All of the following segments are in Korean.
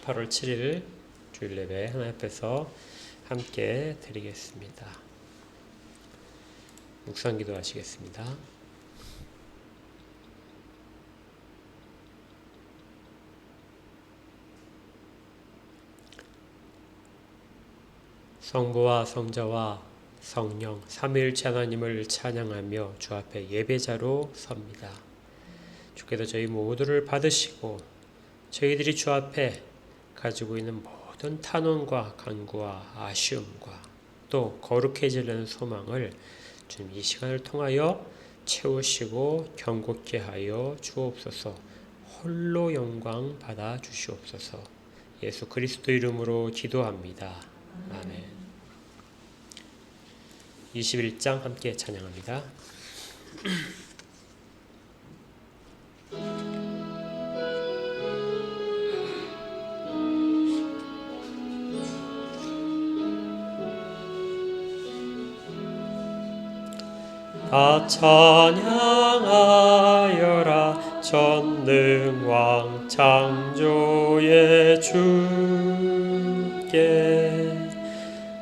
8월 7일 주일 예배 하나님 앞에서 함께 드리겠습니다. 묵상 기도하시겠습니다. 성부와 성자와 성령 삼위일체 하나님을 찬양하며 주 앞에 예배자로 섭니다. 주께서 저희 모두를 받으시고 저희들이 주 앞에 가지고 있는 모든 탄원과 간구와 아쉬움과 또 거룩해지려는 소망을 주님 이 시간을 통하여 채우시고 경고케 하여 주옵소서. 홀로 영광 받아 주시옵소서. 예수 그리스도 이름으로 기도합니다. 아멘. 21장 함께 찬양합니다. 다 찬양하여라 전능왕 창조의 주께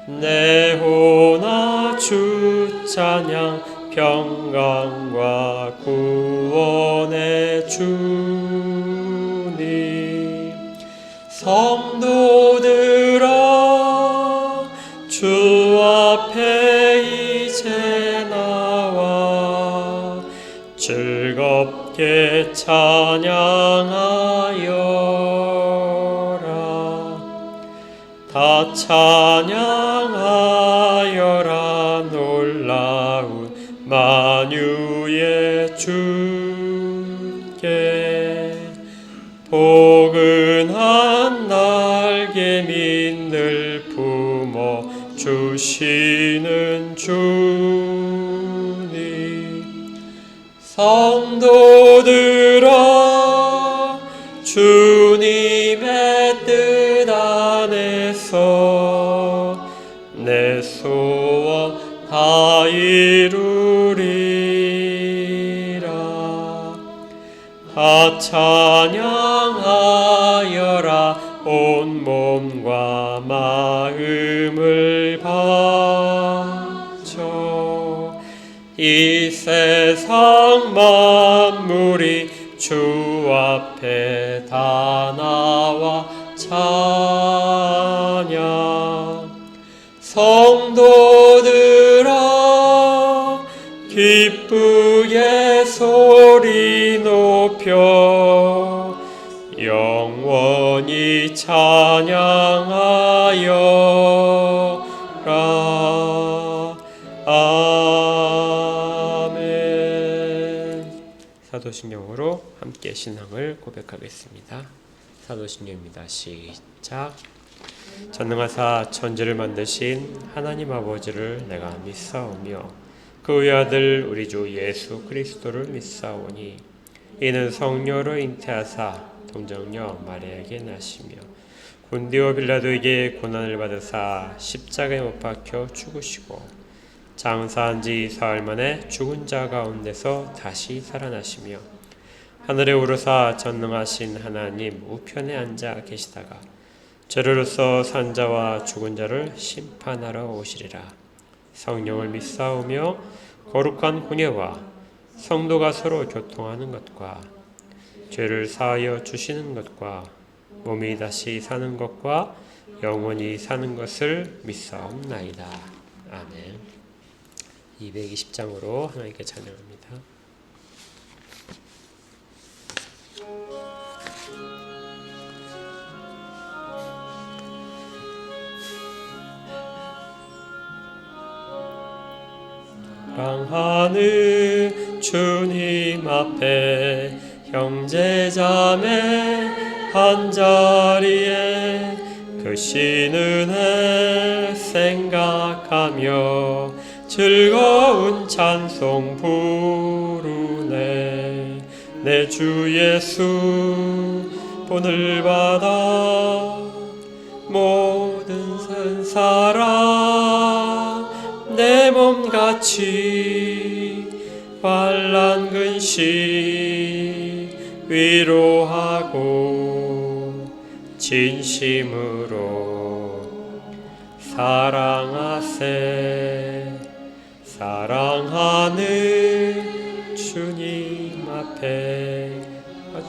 내 호나 주 찬양 평강과 구원의 주님 성도들아 주 앞에 이제 나와 즐겁게 찬양하여라 다 찬양하여라 놀라운 만유의 주께 포근한 날개 밑을 품어 주시는 주님 성도들아 주님의 뜻 안에서 내 소원 다 이루리라 다 찬양하여라 온 몸과 마음을 바쳐 이 세상 만물이 주 앞에 다 나와 찬양 성도들아 기쁘게 소리 높여 영원히 찬양하여라. 아멘. 사도신경으로 함께 신앙을 고백하겠습니다. 사도신경입니다. 시작. 전능하사 천지를 만드신 하나님 아버지를 내가 믿사오며 그 외아들 우리 주 예수 그리스도를 믿사오니 이는 성령으로 잉태하사 동정녀 마리아에게 나시며 본디오 빌라도에게 고난을 받으사 십자가에 못 박혀 죽으시고 장사한 지 사흘 만에 죽은 자 가운데서 다시 살아나시며 하늘에 오르사 전능하신 하나님 우편에 앉아 계시다가 저로서 산 자와 죽은 자를 심판하러 오시리라. 성령을 믿사오며 거룩한 혼회와 성도가 서로 교통하는 것과 죄를 사하여 주시는 것과 몸이 다시 사는 것과 영원히 사는 것을 믿사옵나이다. 아멘. 220장으로 하나님께 찬양합니다. 사랑하는 주님 앞에 형제자매 한자리에 그 신은혜 생각하며 즐거운 찬송 부르네. 내 주 예수 본을 받아 모든 산 사람 내 몸같이 환난 근심 위로하고 진심으로 사랑하세. 사랑하는 주님 앞에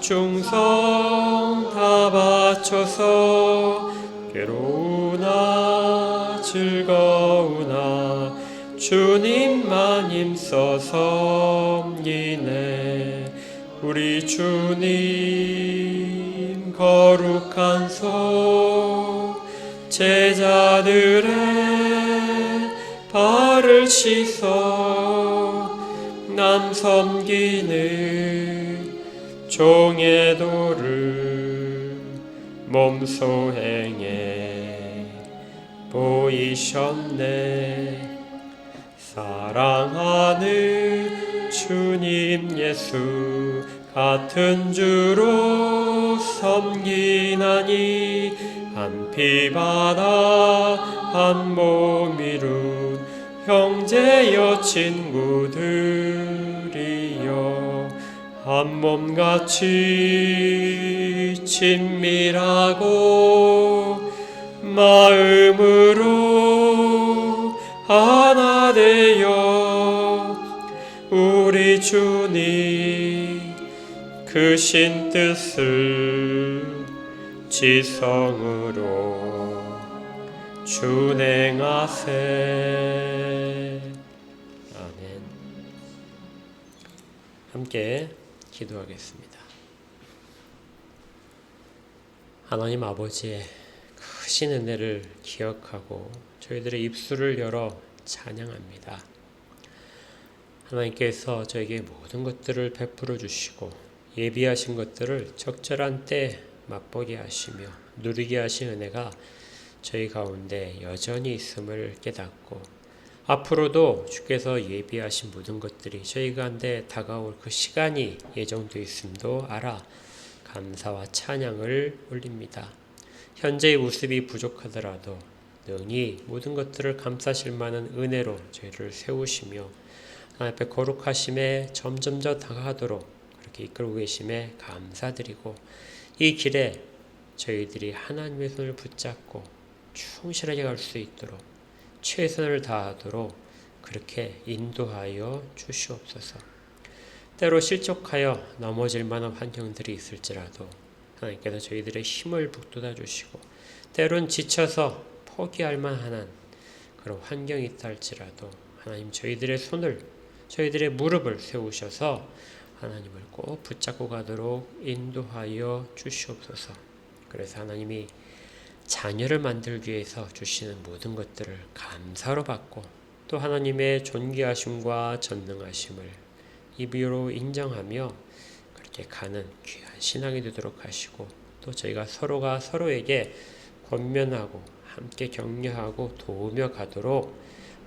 충성 다 바쳐서 괴로우나 즐거우나 주님만 힘써 섬기네. 우리 주님 거룩한 손 제자들의 발을 씻어 남 섬기는 종의 도를 몸소 행해 보이셨네. 사랑하는 주님 예수 같은 주로 섬기나니 한 피 바다 한 몸 이룬 형제여 친구들이여 한 몸같이 친밀하고 마음으로 하나 되어 우리 주님 크신 뜻을 지성으로 준행하세. 아멘. 함께 기도하겠습니다. 하나님 아버지의 크신 은혜를 기억하고 저희들의 입술을 열어 찬양합니다. 하나님께서 저에게 모든 것들을 베풀어 주시고 예비하신 것들을 적절한 때 맛보게 하시며 누리게 하신 은혜가 저희 가운데 여전히 있음을 깨닫고 앞으로도 주께서 예비하신 모든 것들이 저희 가운데 다가올 그 시간이 예정되어 있음도 알아 감사와 찬양을 올립니다. 현재의 모습이 부족하더라도 능히 모든 것들을 감싸실 만한 은혜로 저희를 세우시며 하나님 앞에 거룩하심에 점점 더 다가가도록 그렇게 이끌고 계심에 감사드리고 이 길에 저희들이 하나님의 손을 붙잡고 충실하게 갈 수 있도록 최선을 다하도록 그렇게 인도하여 주시옵소서. 때로 실족하여 넘어질 만한 환경들이 있을지라도 하나님께서 저희들의 힘을 북돋아 주시고 때론 지쳐서 포기할 만한 그런 환경이 있다 할지라도 하나님 저희들의 손을 저희들의 무릎을 세우셔서 하나님을 꼭 붙잡고 가도록 인도하여 주시옵소서. 그래서 하나님이 자녀를 만들기 위해서 주시는 모든 것들을 감사로 받고 또 하나님의 존귀하심과 전능하심을 입으로 인정하며 그렇게 가는 귀한 신앙이 되도록 하시고 또 저희가 서로가 서로에게 권면하고 함께 격려하고 도우며 가도록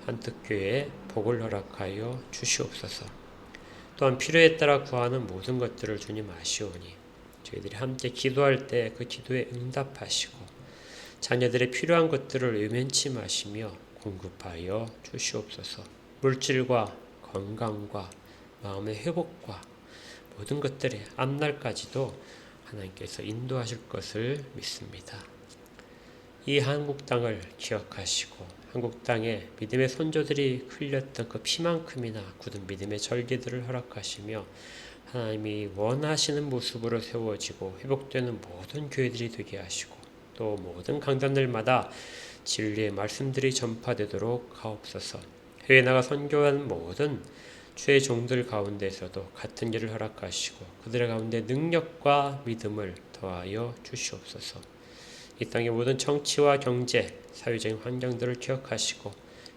한특교회에 복을 허락하여 주시옵소서. 또한 필요에 따라 구하는 모든 것들을 주님 아시오니 저희들이 함께 기도할 때 그 기도에 응답하시고 자녀들의 필요한 것들을 외면치 마시며 공급하여 주시옵소서. 물질과 건강과 마음의 회복과 모든 것들의 앞날까지도 하나님께서 인도하실 것을 믿습니다. 이 한국 땅을 기억하시고 한국 땅에 믿음의 선조들이 흘렸던 그 피만큼이나 굳은 믿음의 절개들을 허락하시며 하나님이 원하시는 모습으로 세워지고 회복되는 모든 교회들이 되게 하시고 또 모든 강단들마다 진리의 말씀들이 전파되도록 하옵소서. 해외 나가 선교하는 모든 주의 종들 가운데서도 같은 길을 허락하시고 그들의 가운데 능력과 믿음을 더하여 주시옵소서. 이 땅의 모든 정치와 경제, 사회적인 환경들을 기억하시고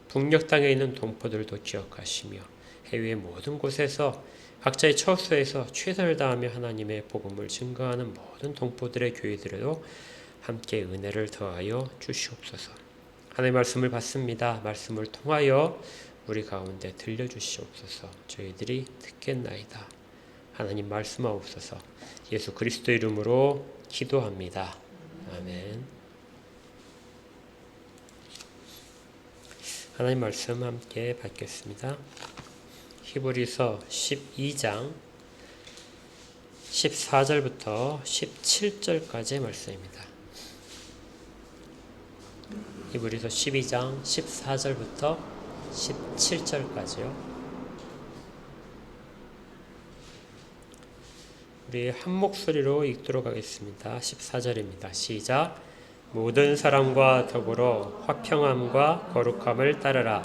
북녘 땅에 있는 동포들도 기억하시며 해외의 모든 곳에서 각자의 처소에서 최선을 다하며 하나님의 복음을 증거하는 모든 동포들의 교회들에도 함께 은혜를 더하여 주시옵소서. 하나님의 말씀을 받습니다. 말씀을 통하여 우리 가운데 들려주시옵소서. 저희들이 듣겠나이다. 하나님 말씀하옵소서. 예수 그리스도 이름으로 기도합니다. 아멘. 하나님 말씀 함께 받겠습니다. 히브리서 12장 14절부터 17절까지의 말씀입니다. 히브리서 12장 14절부터 17절까지요. 우리 한 목소리로 읽도록 하겠습니다. 14절입니다. 시작. 모든 사람과 더불어 화평함과 거룩함을 따르라.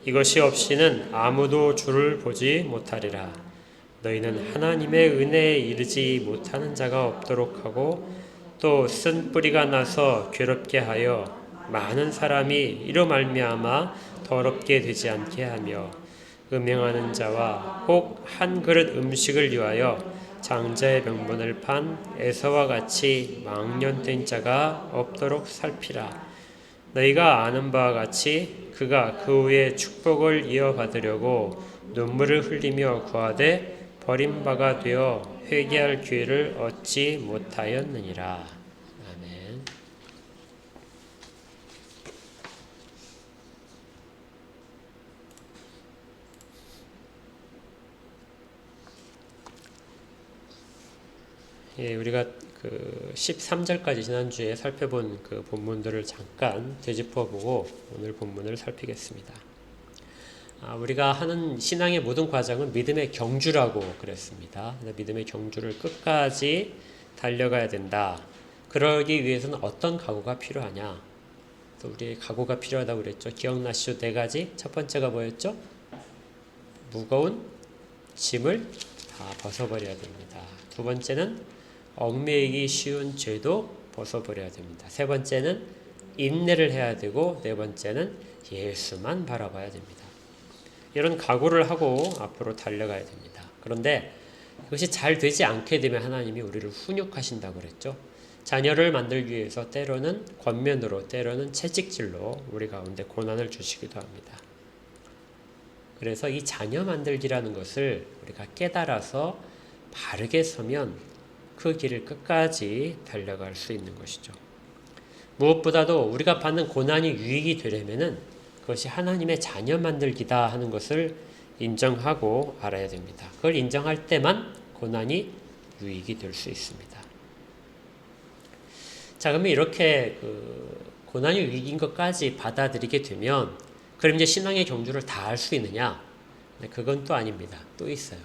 이것이 없이는 아무도 주를 보지 못하리라. 너희는 하나님의 은혜에 이르지 못하는 자가 없도록 하고 또 쓴 뿌리가 나서 괴롭게 하여 많은 사람이 이로 말미암아 더럽게 되지 않게 하며 음행하는 자와 혹 한 그릇 음식을 위하여 장자의 명분을 판 에서와 같이 망령된 자가 없도록 살피라. 너희가 아는 바와 같이 그가 그 후에 축복을 이어받으려고 눈물을 흘리며 구하되 버림바가 되어 회개할 기회를 얻지 못하였느니라. 아멘. 예, 우리가 그 13절까지 지난주에 살펴본 그 본문들을 잠깐 되짚어보고 오늘 본문을 살피겠습니다. 우리가 하는 신앙의 모든 과정은 믿음의 경주라고 그랬습니다. 믿음의 경주를 끝까지 달려가야 된다. 그러기 위해서는 어떤 각오가 필요하냐? 또 우리의 각오가 필요하다고 그랬죠. 기억나시죠? 네 가지. 첫 번째가 뭐였죠? 무거운 짐을 다 벗어버려야 됩니다. 두 번째는 얽매이기 쉬운 죄도 벗어버려야 됩니다. 세 번째는 인내를 해야 되고 네 번째는 예수만 바라봐야 됩니다. 이런 각오를 하고 앞으로 달려가야 됩니다. 그런데 이것이 잘 되지 않게 되면 하나님이 우리를 훈육하신다고 그랬죠. 자녀를 만들기 위해서 때로는 권면으로 때로는 채찍질로 우리 가운데 고난을 주시기도 합니다. 그래서 이 자녀 만들기라는 것을 우리가 깨달아서 바르게 서면 그 길을 끝까지 달려갈 수 있는 것이죠. 무엇보다도 우리가 받는 고난이 유익이 되려면은 그것이 하나님의 자녀 만들기다 하는 것을 인정하고 알아야 됩니다. 그걸 인정할 때만 고난이 유익이 될 수 있습니다. 자, 그러면 이렇게 고난이 유익인 것까지 받아들이게 되면 그럼 이제 신앙의 경주를 다 할 수 있느냐? 그건 또 아닙니다. 또 있어요.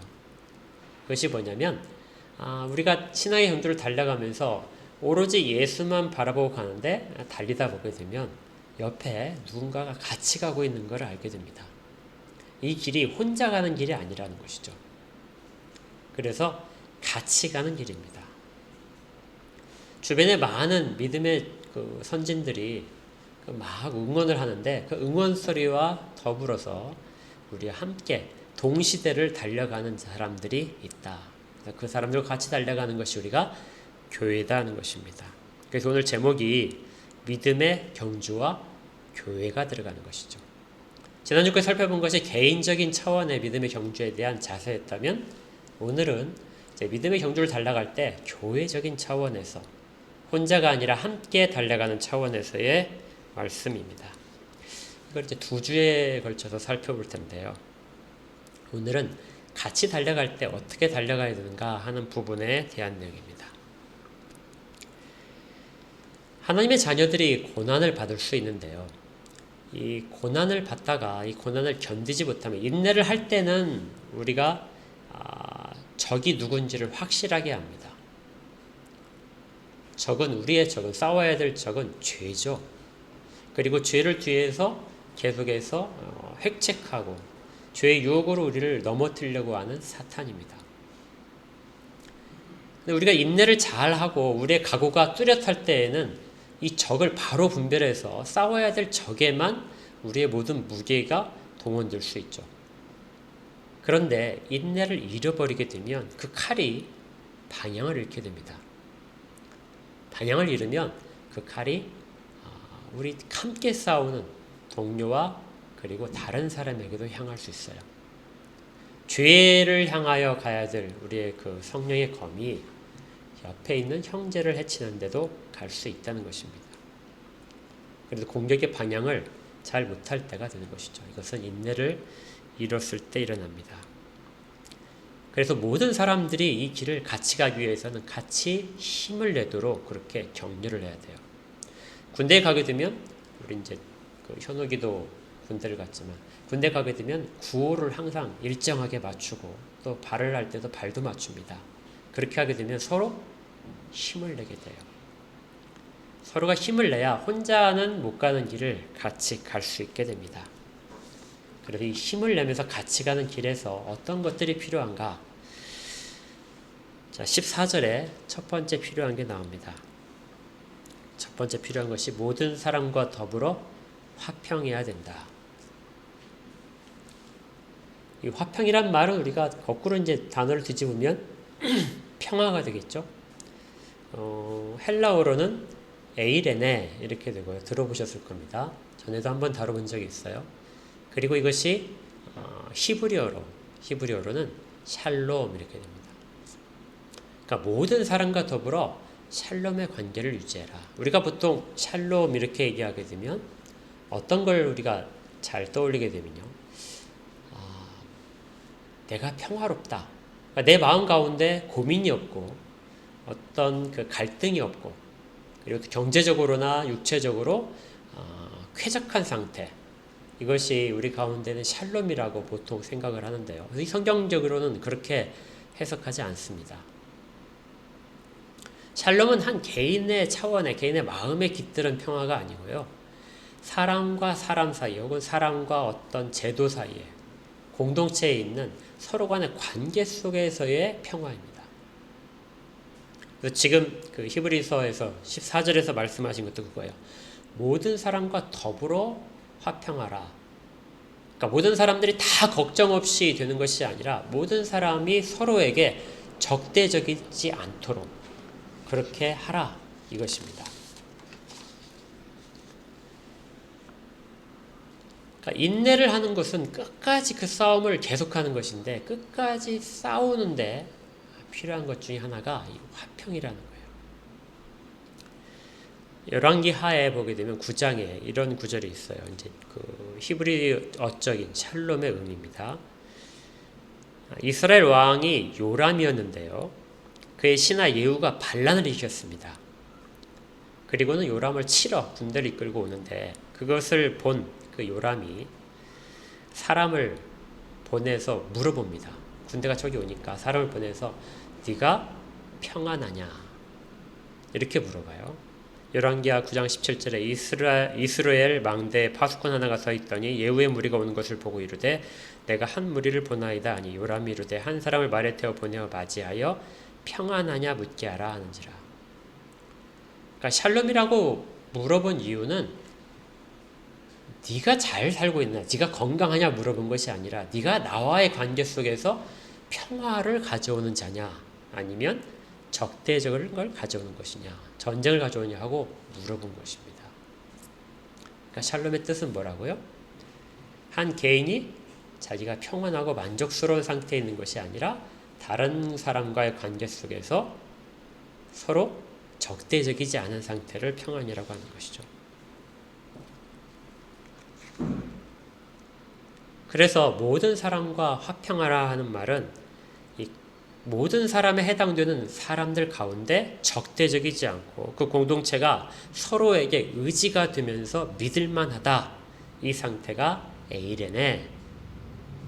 그것이 뭐냐면 우리가 신앙의 경주를 달려가면서 오로지 예수만 바라보고 가는데 달리다 보게 되면 옆에 누군가가 같이 가고 있는 걸 알게 됩니다. 이 길이 혼자 가는 길이 아니라는 것이죠. 그래서 같이 가는 길입니다. 주변에 많은 믿음의 선진들이 막 응원을 하는데 그 응원 소리와 더불어서 우리와 함께 동시대를 달려가는 사람들이 있다. 그 사람들과 같이 달려가는 것이 우리가 교회다 하는 것입니다. 그래서 오늘 제목이 믿음의 경주와 교회가 들어가는 것이죠. 지난주에 살펴본 것이 개인적인 차원의 믿음의 경주에 대한 자세였다면 오늘은 이제 믿음의 경주를 달려갈 때 교회적인 차원에서 혼자가 아니라 함께 달려가는 차원에서의 말씀입니다. 이걸 이제 두 주에 걸쳐서 살펴볼 텐데요. 오늘은 같이 달려갈 때 어떻게 달려가야 되는가 하는 부분에 대한 내용입니다. 하나님의 자녀들이 고난을 받을 수 있는데요. 이 고난을 받다가 이 고난을 견디지 못하면 인내를 할 때는 우리가 적이 누군지를 확실하게 합니다. 우리의 적은 싸워야 될 적은 죄죠. 그리고 죄를 뒤에서 계속해서 획책하고 죄의 유혹으로 우리를 넘어뜨리려고 하는 사탄입니다. 근데 우리가 인내를 잘하고 우리의 각오가 뚜렷할 때에는 이 적을 바로 분별해서 싸워야 될 적에만 우리의 모든 무게가 동원될 수 있죠. 그런데 인내를 잃어버리게 되면 그 칼이 방향을 잃게 됩니다. 방향을 잃으면 그 칼이 우리 함께 싸우는 동료와 그리고 다른 사람에게도 향할 수 있어요. 죄를 향하여 가야 될 우리의 그 성령의 검이 옆에 있는 형제를 해치는데도 갈 수 있다는 것입니다. 그래서 공격의 방향을 잘 못할 때가 되는 것이죠. 이것은 인내를 잃었을 때 일어납니다. 그래서 모든 사람들이 이 길을 같이 가기 위해서는 같이 힘을 내도록 그렇게 격려를 해야 돼요. 군대에 가게 되면 우리 이제 그 현옥이도 군대를 갔지만 군대 가게 되면 구호를 항상 일정하게 맞추고 또 발을 할 때도 발도 맞춥니다. 그렇게 하게 되면 서로 힘을 내게 돼요. 서로가 힘을 내야 혼자는 못 가는 길을 같이 갈 수 있게 됩니다. 그래서 이 힘을 내면서 같이 가는 길에서 어떤 것들이 필요한가? 자, 14절에 첫 번째 필요한 게 나옵니다. 첫 번째 필요한 것이 모든 사람과 더불어 화평해야 된다. 이 화평이란 말은 우리가 거꾸로 이제 단어를 뒤집으면 평화가 되겠죠. 헬라어로는 에이레네 이렇게 되고요. 들어보셨을 겁니다. 전에도 한번 다뤄본 적이 있어요. 그리고 이것이 히브리어로는 샬롬 이렇게 됩니다. 그러니까 모든 사람과 더불어 샬롬의 관계를 유지해라. 우리가 보통 샬롬 이렇게 얘기하게 되면 어떤 걸 우리가 잘 떠올리게 되면요. 내가 평화롭다. 그러니까 내 마음 가운데 고민이 없고 어떤 그 갈등이 없고 그리고 경제적으로나 육체적으로 쾌적한 상태. 이것이 우리 가운데는 샬롬이라고 보통 생각을 하는데요. 성경적으로는 그렇게 해석하지 않습니다. 샬롬은 한 개인의 차원의 개인의 마음에 깃드는 평화가 아니고요. 사람과 사람 사이 혹은 사람과 어떤 제도 사이에 공동체에 있는 서로 간의 관계 속에서의 평화입니다. 지금 그 히브리서에서 14절에서 말씀하신 것도 그거예요. 모든 사람과 더불어 화평하라. 그러니까 모든 사람들이 다 걱정 없이 되는 것이 아니라 모든 사람이 서로에게 적대적이지 않도록 그렇게 하라 이것입니다. 그러니까 인내를 하는 것은 끝까지 그 싸움을 계속하는 것인데 끝까지 싸우는데 필요한 것 중에 하나가 이 화평이라는 거예요. 열왕기 하에 보게 되면 9장에 이런 구절이 있어요. 이제 그 히브리어적인 샬롬의 의미입니다. 이스라엘 왕이 요람이었는데요. 그의 신하 예후가 반란을 일으켰습니다. 그리고는 요람을 치러 군대를 이끌고 오는데 그것을 본 그 요람이 사람을 보내서 물어봅니다. 군대가 저기 오니까 사람을 보내서 네가 평안하냐? 이렇게 물어봐요. 열왕기하 9장 17절에 이스라엘 망대에 파수꾼 하나가 서 있더니 예후의 무리가 오는 것을 보고 이르되 내가 한 무리를 보나이다 하니 요람이 이르되 한 사람을 말에 태워 보내어 맞이하여 평안하냐 묻게 하라 하는지라. 그러니까 샬롬이라고 물어본 이유는 네가 잘 살고 있나, 네가 건강하냐 물어본 것이 아니라 네가 나와의 관계 속에서 평화를 가져오는 자냐 아니면 적대적인 걸 가져오는 것이냐, 전쟁을 가져오냐 하고 물어본 것입니다. 그러니까 샬롬의 뜻은 뭐라고요? 한 개인이 자기가 평안하고 만족스러운 상태에 있는 것이 아니라 다른 사람과의 관계 속에서 서로 적대적이지 않은 상태를 평안이라고 하는 것이죠. 그래서 모든 사람과 화평하라 하는 말은 이 모든 사람에 해당되는 사람들 가운데 적대적이지 않고 그 공동체가 서로에게 의지가 되면서 믿을만하다. 이 상태가 에이레네.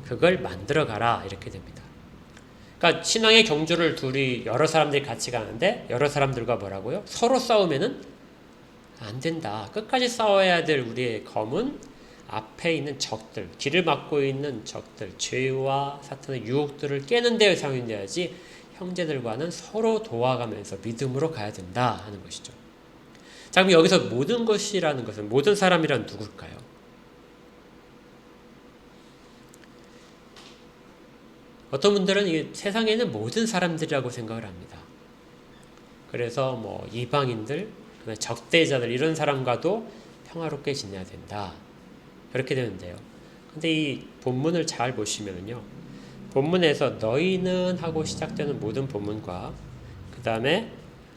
그걸 만들어가라 이렇게 됩니다. 그러니까 신앙의 경주를 둘이 여러 사람들이 같이 가는데 여러 사람들과 뭐라고요? 서로 싸우면은 안 된다. 끝까지 싸워야 될 우리의 검은 앞에 있는 적들, 길을 막고 있는 적들, 죄와 사탄의 유혹들을 깨는 데에 사용돼야지 형제들과는 서로 도와가면서 믿음으로 가야 된다 하는 것이죠. 자, 그럼 여기서 모든 것이라는 것은 모든 사람이란 누굴까요? 어떤 분들은 이게 세상에 있는 모든 사람들이라고 생각을 합니다. 그래서 뭐 이방인들, 적대자들 이런 사람과도 평화롭게 지내야 된다. 그렇게 되는데요. 근데 이 본문을 잘 보시면요. 본문에서 너희는 하고 시작되는 모든 본문과 그 다음에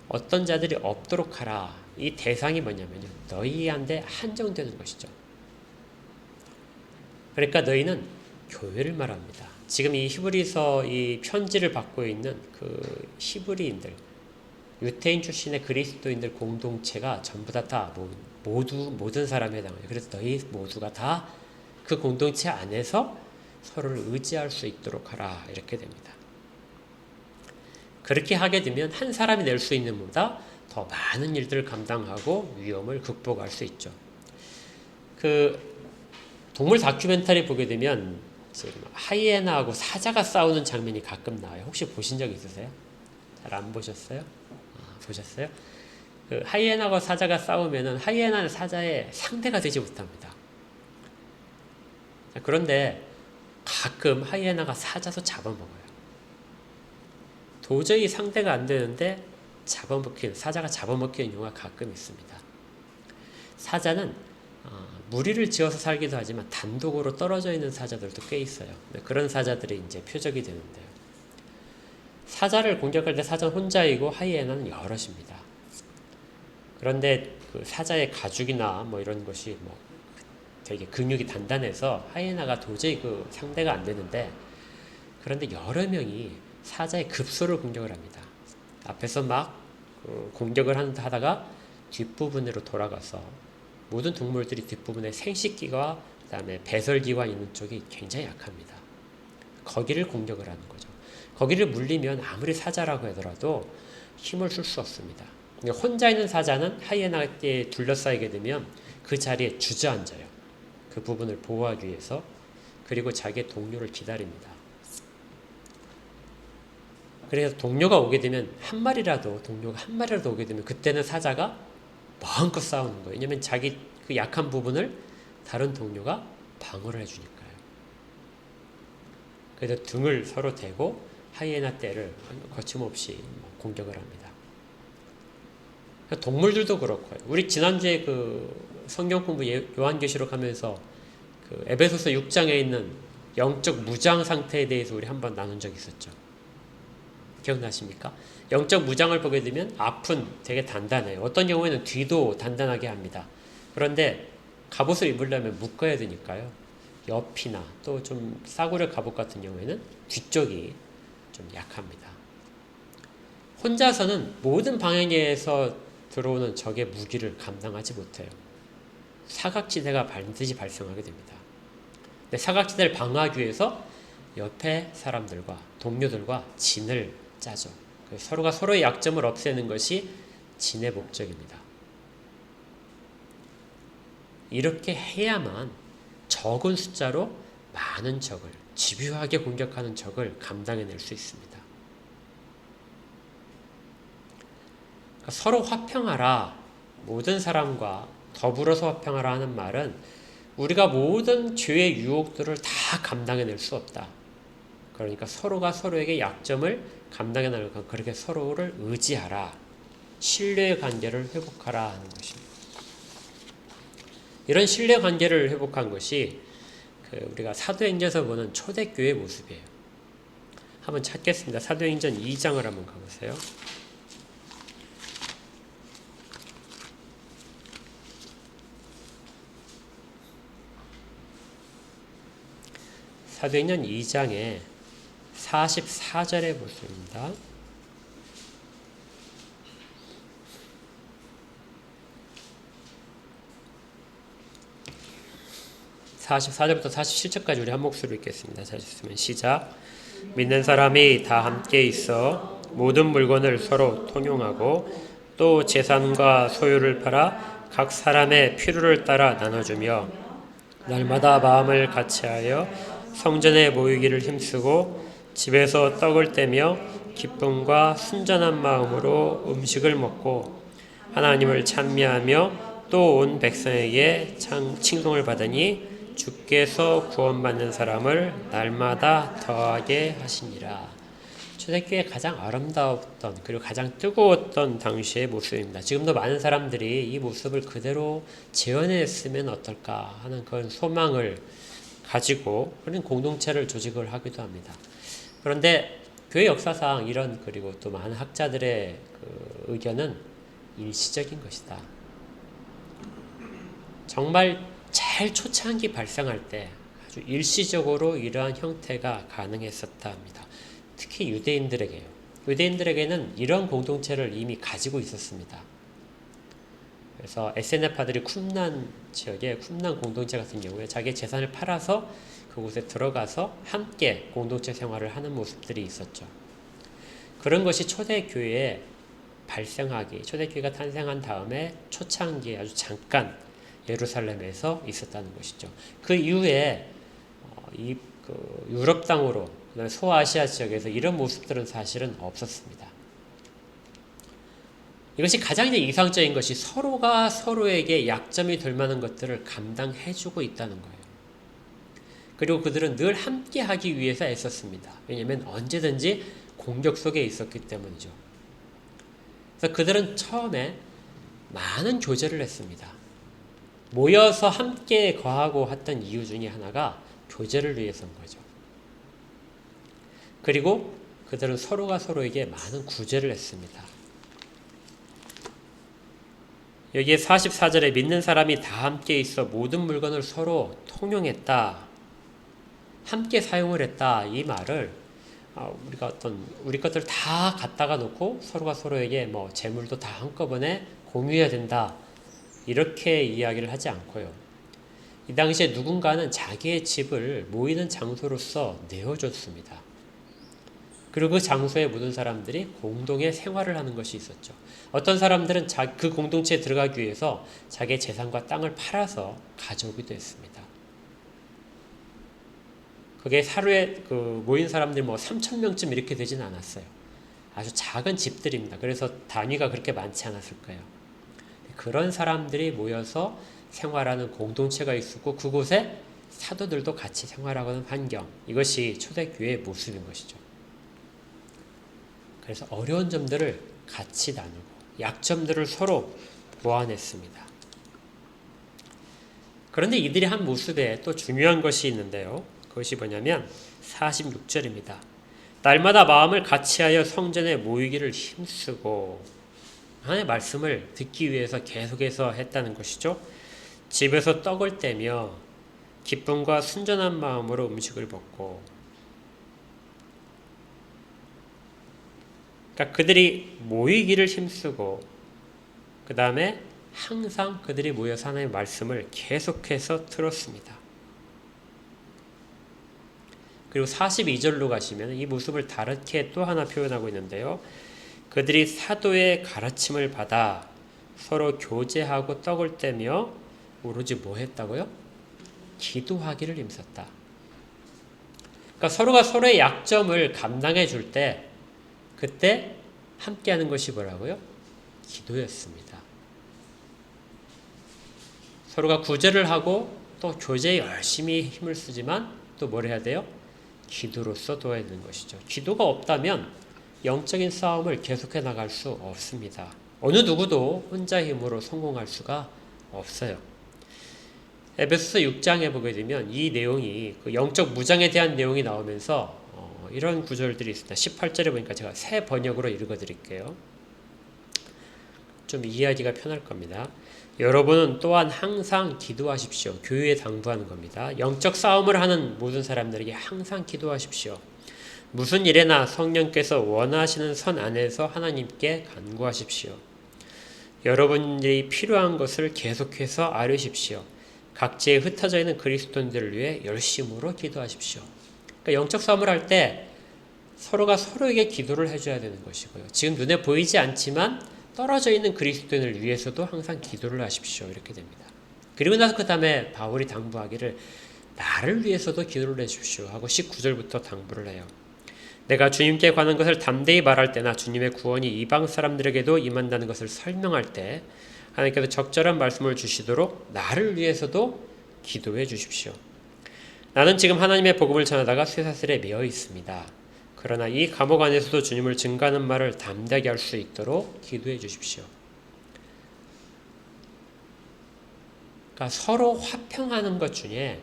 어떤 자들이 없도록 하라. 이 대상이 뭐냐면요. 너희한테 한정되는 것이죠. 그러니까 너희는 교회를 말합니다. 지금 이 히브리서 이 편지를 받고 있는 그 히브리인들, 유태인 출신의 그리스도인들 공동체가 전부 다 모든 사람에 해당해요. 그래서 너희 모두가 다 그 공동체 안에서 서로를 의지할 수 있도록 하라 이렇게 됩니다. 그렇게 하게 되면 한 사람이 낼 수 있는 것보다 더 많은 일들을 감당하고 위험을 극복할 수 있죠. 그 동물 다큐멘터리 보게 되면 하이에나하고 사자가 싸우는 장면이 가끔 나와요. 혹시 보신 적 있으세요? 잘 안 보셨어요? 보셨어요? 그 하이에나와 사자가 싸우면은 하이에나는 사자의 상대가 되지 못합니다. 그런데 가끔 하이에나가 사자도 잡아먹어요. 도저히 상대가 안 되는데 사자가 잡아먹히는 경우가 가끔 있습니다. 사자는 무리를 지어서 살기도 하지만 단독으로 떨어져 있는 사자들도 꽤 있어요. 그런 사자들이 이제 표적이 되는데요. 사자를 공격할 때 사자는 혼자이고 하이에나는 여럿입니다. 그런데 그 사자의 가죽이나 뭐 이런 것이 되게 근육이 단단해서 하이에나가 도저히 그 상대가 안 되는데, 그런데 여러 명이 사자의 급소를 공격을 합니다. 앞에서 막 공격을 하다가 뒷부분으로 돌아가서 모든 동물들이 뒷부분에 생식기와 그다음에 배설기관 있는 쪽이 굉장히 약합니다. 거기를 공격을 하는 거죠. 거기를 물리면 아무리 사자라고 하더라도 힘을 쓸 수 없습니다. 혼자 있는 사자는 하이에나에 둘러싸이게 되면 그 자리에 주저앉아요. 그 부분을 보호하기 위해서. 그리고 자기의 동료를 기다립니다. 그래서 동료가 오게 되면 동료가 한 마리라도 오게 되면 그때는 사자가 마음껏 싸우는 거예요. 왜냐하면 자기 그 약한 부분을 다른 동료가 방어를 해주니까요. 그래서 등을 서로 대고 하이에나 떼를 거침없이 공격을 합니다. 동물들도 그렇고요. 우리 지난주에 그 성경 공부 요한계시록 하면서 그 에베소서 6장에 있는 영적 무장 상태에 대해서 우리 한번 나눈 적이 있었죠. 기억나십니까? 영적 무장을 보게 되면 앞은 되게 단단해요. 어떤 경우에는 뒤도 단단하게 합니다. 그런데 갑옷을 입으려면 묶어야 되니까요. 옆이나 또 좀 싸구려 갑옷 같은 경우에는 뒤쪽이 좀 약합니다. 혼자서는 모든 방향에서 들어오는 적의 무기를 감당하지 못해요. 사각지대가 반드시 발생하게 됩니다. 근데 사각지대를 방어하기 위해서 옆에 사람들과 동료들과 진을 짜죠. 서로가 서로의 약점을 없애는 것이 진의 목적입니다. 이렇게 해야만 적은 숫자로 많은 적을, 집요하게 공격하는 적을 감당해낼 수 있습니다. 그러니까 서로 화평하라, 모든 사람과 더불어서 화평하라 하는 말은 우리가 모든 죄의 유혹들을 다 감당해낼 수 없다. 그러니까 서로가 서로에게 약점을 감당해내는 것, 그렇게 서로를 의지하라, 신뢰의 관계를 회복하라 하는 것입니다. 이런 신뢰 관계를 회복한 것이 우리가 사도행전에서 보는 초대교회의 모습이에요. 한번 찾겠습니다. 사도행전 2장을 한번 가보세요. 사도행전 2장의 44절의 모습입니다. 44절부터 47절까지 우리 한 목소리로 읽겠습니다. 잘 읽으면 시작. 믿는 사람이 다 함께 있어 모든 물건을 서로 통용하고 또 재산과 소유를 팔아 각 사람의 필요를 따라 나눠주며 날마다 마음을 같이하여 성전에 모이기를 힘쓰고 집에서 떡을 떼며 기쁨과 순전한 마음으로 음식을 먹고 하나님을 찬미하며 또 온 백성에게 칭송을 받으니 주께서 구원받는 사람을 날마다 더하게 하시니라. 초대교회의 가장 아름다웠던 그리고 가장 뜨거웠던 당시의 모습입니다. 지금도 많은 사람들이 이 모습을 그대로 재현했으면 어떨까 하는 그런 소망을 가지고 그런 공동체를 조직을 하기도 합니다. 그런데 교회 역사상 이런, 그리고 또 많은 학자들의 그 의견은 일시적인 것이다. 정말 제일 초창기 발생할 때 아주 일시적으로 이러한 형태가 가능했었다 합니다. 특히 유대인들에게요. 유대인들에게는 이런 공동체를 이미 가지고 있었습니다. 그래서 SNF파들이 쿰란 지역의 쿰란 공동체 같은 경우에 자기 재산을 팔아서 그곳에 들어가서 함께 공동체 생활을 하는 모습들이 있었죠. 그런 것이 초대교회에 초대교회가 탄생한 다음에 초창기에 아주 잠깐 예루살렘에서 있었다는 것이죠. 그 이후에 유럽 땅으로 소아시아 지역에서 이런 모습들은 사실은 없었습니다. 이것이 가장 이상적인 것이 서로가 서로에게 약점이 될 만한 것들을 감당해주고 있다는 거예요. 그리고 그들은 늘 함께 하기 위해서 애썼습니다. 왜냐하면 언제든지 공격 속에 있었기 때문이죠. 그래서 그들은 처음에 많은 교제를 했습니다. 모여서 함께 거하고 했던 이유 중에 하나가 교제를 위해서인 거죠. 그리고 그들은 서로가 서로에게 많은 구제를 했습니다. 여기에 44절에 믿는 사람이 다 함께 있어 모든 물건을 서로 통용했다. 함께 사용을 했다. 이 말을 우리 것들 다 갖다가 놓고 서로가 서로에게 재물도 다 한꺼번에 공유해야 된다. 이렇게 이야기를 하지 않고요. 이 당시에 누군가는 자기의 집을 모이는 장소로서 내어줬습니다. 그리고 그 장소에 모든 사람들이 공동의 생활을 하는 것이 있었죠. 어떤 사람들은 그 공동체에 들어가기 위해서 자기의 재산과 땅을 팔아서 가져오기도 했습니다. 그게 하루에 모인 사람들이 3,000명쯤 이렇게 되지는 않았어요. 아주 작은 집들입니다. 그래서 단위가 그렇게 많지 않았을 거예요. 그런 사람들이 모여서 생활하는 공동체가 있었고 그곳에 사도들도 같이 생활하고 하는 환경, 이것이 초대교회의 모습인 것이죠. 그래서 어려운 점들을 같이 나누고 약점들을 서로 보완했습니다. 그런데 이들이 한 모습에 또 중요한 것이 있는데요. 그것이 뭐냐면 46절입니다. 날마다 마음을 같이하여 성전에 모이기를 힘쓰고, 하나님의 말씀을 듣기 위해서 계속해서 했다는 것이죠. 집에서 떡을 떼며 기쁨과 순전한 마음으로 음식을 먹고, 그러니까 그들이 모이기를 힘쓰고 그 다음에 항상 그들이 모여서 하나님의 말씀을 계속해서 들었습니다. 그리고 42절로 가시면 이 모습을 다르게 또 하나 표현하고 있는데요. 그들이 사도의 가르침을 받아 서로 교제하고 떡을 떼며 오로지 뭐 했다고요? 기도하기를 힘썼다. 그러니까 서로가 서로의 약점을 감당해 줄 때 그때 함께하는 것이 뭐라고요? 기도였습니다. 서로가 구제를 하고 또 교제에 열심히 힘을 쓰지만 또 뭘 해야 돼요? 기도로서 도와야 되는 것이죠. 기도가 없다면 영적인 싸움을 계속해 나갈 수 없습니다. 어느 누구도 혼자 힘으로 성공할 수가 없어요. 에베소서 6장에 보게 되면 이 내용이 영적 무장에 대한 내용이 나오면서 이런 구절들이 있습니다. 18절에 보니까 제가 새 번역으로 읽어드릴게요. 좀 이해하기가 편할 겁니다. 여러분은 또한 항상 기도하십시오. 교회에 당부하는 겁니다. 영적 싸움을 하는 모든 사람들에게 항상 기도하십시오. 무슨 일에나 성령께서 원하시는 선 안에서 하나님께 간구하십시오. 여러분들이 필요한 것을 계속해서 아뢰십시오. 각지에 흩어져 있는 그리스도인들을 위해 열심으로 기도하십시오. 그러니까 영적 싸움을 할 때 서로가 서로에게 기도를 해줘야 되는 것이고요. 지금 눈에 보이지 않지만 떨어져 있는 그리스도인을 위해서도 항상 기도를 하십시오. 이렇게 됩니다. 그리고 나서 그 다음에 바울이 당부하기를 나를 위해서도 기도를 해주십시오 하고 19절부터 당부를 해요. 내가 주님께 관한 것을 담대히 말할 때나 주님의 구원이 이방 사람들에게도 임한다는 것을 설명할 때 하나님께서 적절한 말씀을 주시도록 나를 위해서도 기도해 주십시오. 나는 지금 하나님의 복음을 전하다가 쇠사슬에 매어 있습니다. 그러나 이 감옥 안에서도 주님을 증거하는 말을 담대하게 할 수 있도록 기도해 주십시오. 그러니까 서로 화평하는 것 중에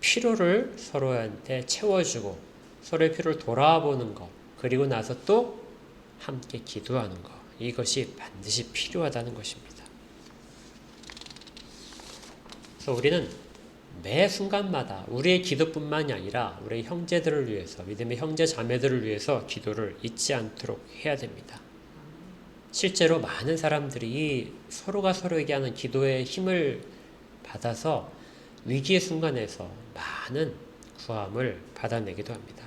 필요를 서로한테 채워주고 서로의 필요를 돌아보는 것, 그리고 나서 또 함께 기도하는 것, 이것이 반드시 필요하다는 것입니다. 그래서 우리는 매 순간마다 우리의 기도뿐만이 아니라 우리의 형제들을 위해서, 믿음의 형제 자매들을 위해서 기도를 잊지 않도록 해야 됩니다. 실제로 많은 사람들이 서로가 서로에게 하는 기도의 힘을 받아서 위기의 순간에서 많은 구함을 받아내기도 합니다.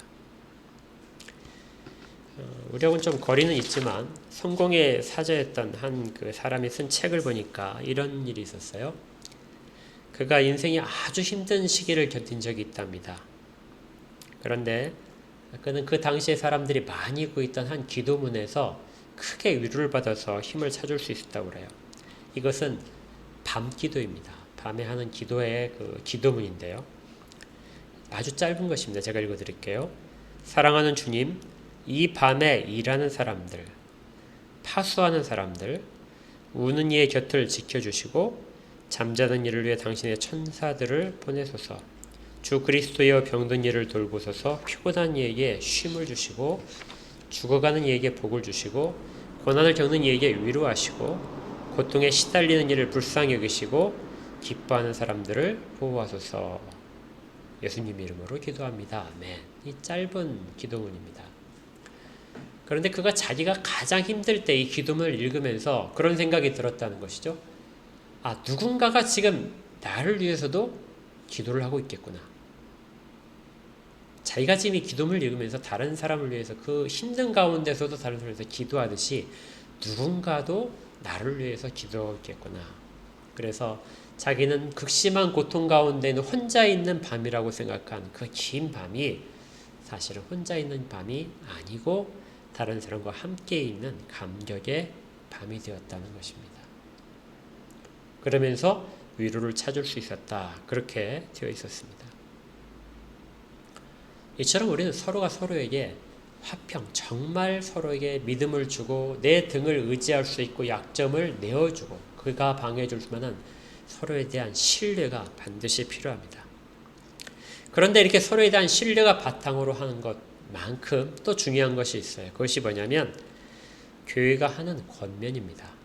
우리하고는 좀 거리는 있지만 성공의 사자였던 한 그 사람이 쓴 책을 보니까 이런 일이 있었어요. 그가 인생이 아주 힘든 시기를 견딘 적이 있답니다. 그런데 그는 그 당시에 사람들이 많이 읽고 있던 한 기도문에서 크게 위로를 받아서 힘을 찾을 수 있었다고 그래요. 이것은 밤 기도입니다. 밤에 하는 기도의 그 기도문인데요. 아주 짧은 것입니다. 제가 읽어드릴게요. 사랑하는 주님, 이 밤에 일하는 사람들, 파수하는 사람들, 우는 이의 곁을 지켜주시고 잠자는 이를 위해 당신의 천사들을 보내소서. 주 그리스도여 병든 이를 돌보소서. 피곤한 이에게 쉼을 주시고 죽어가는 이에게 복을 주시고 고난을 겪는 이에게 위로하시고 고통에 시달리는 이를 불쌍히 여기시고 기뻐하는 사람들을 보호하소서. 예수님 이름으로 기도합니다. 아멘. 이 짧은 기도문입니다. 그런데 그가 자기가 가장 힘들 때 이 기도문을 읽으면서 그런 생각이 들었다는 것이죠. 아, 누군가가 지금 나를 위해서도 기도를 하고 있겠구나. 자기가 지금 이 기도문을 읽으면서 다른 사람을 위해서 그 힘든 가운데서도 다른 사람을 위해서 기도하듯이 누군가도 나를 위해서 기도하고 있겠구나. 그래서 자기는 극심한 고통 가운데는 혼자 있는 밤이라고 생각한 그 긴 밤이 사실은 혼자 있는 밤이 아니고 다른 사람과 함께 있는 감격의 밤이 되었다는 것입니다. 그러면서 위로를 찾을 수 있었다. 그렇게 되어 있었습니다. 이처럼 우리는 서로가 서로에게 화평, 정말 서로에게 믿음을 주고 내 등을 의지할 수 있고 약점을 내어주고 그가 방해해 줄 만한 서로에 대한 신뢰가 반드시 필요합니다. 그런데 이렇게 서로에 대한 신뢰가 바탕으로 하는 것만큼 또 중요한 것이 있어요. 그것이 뭐냐면 교회가 하는 권면입니다.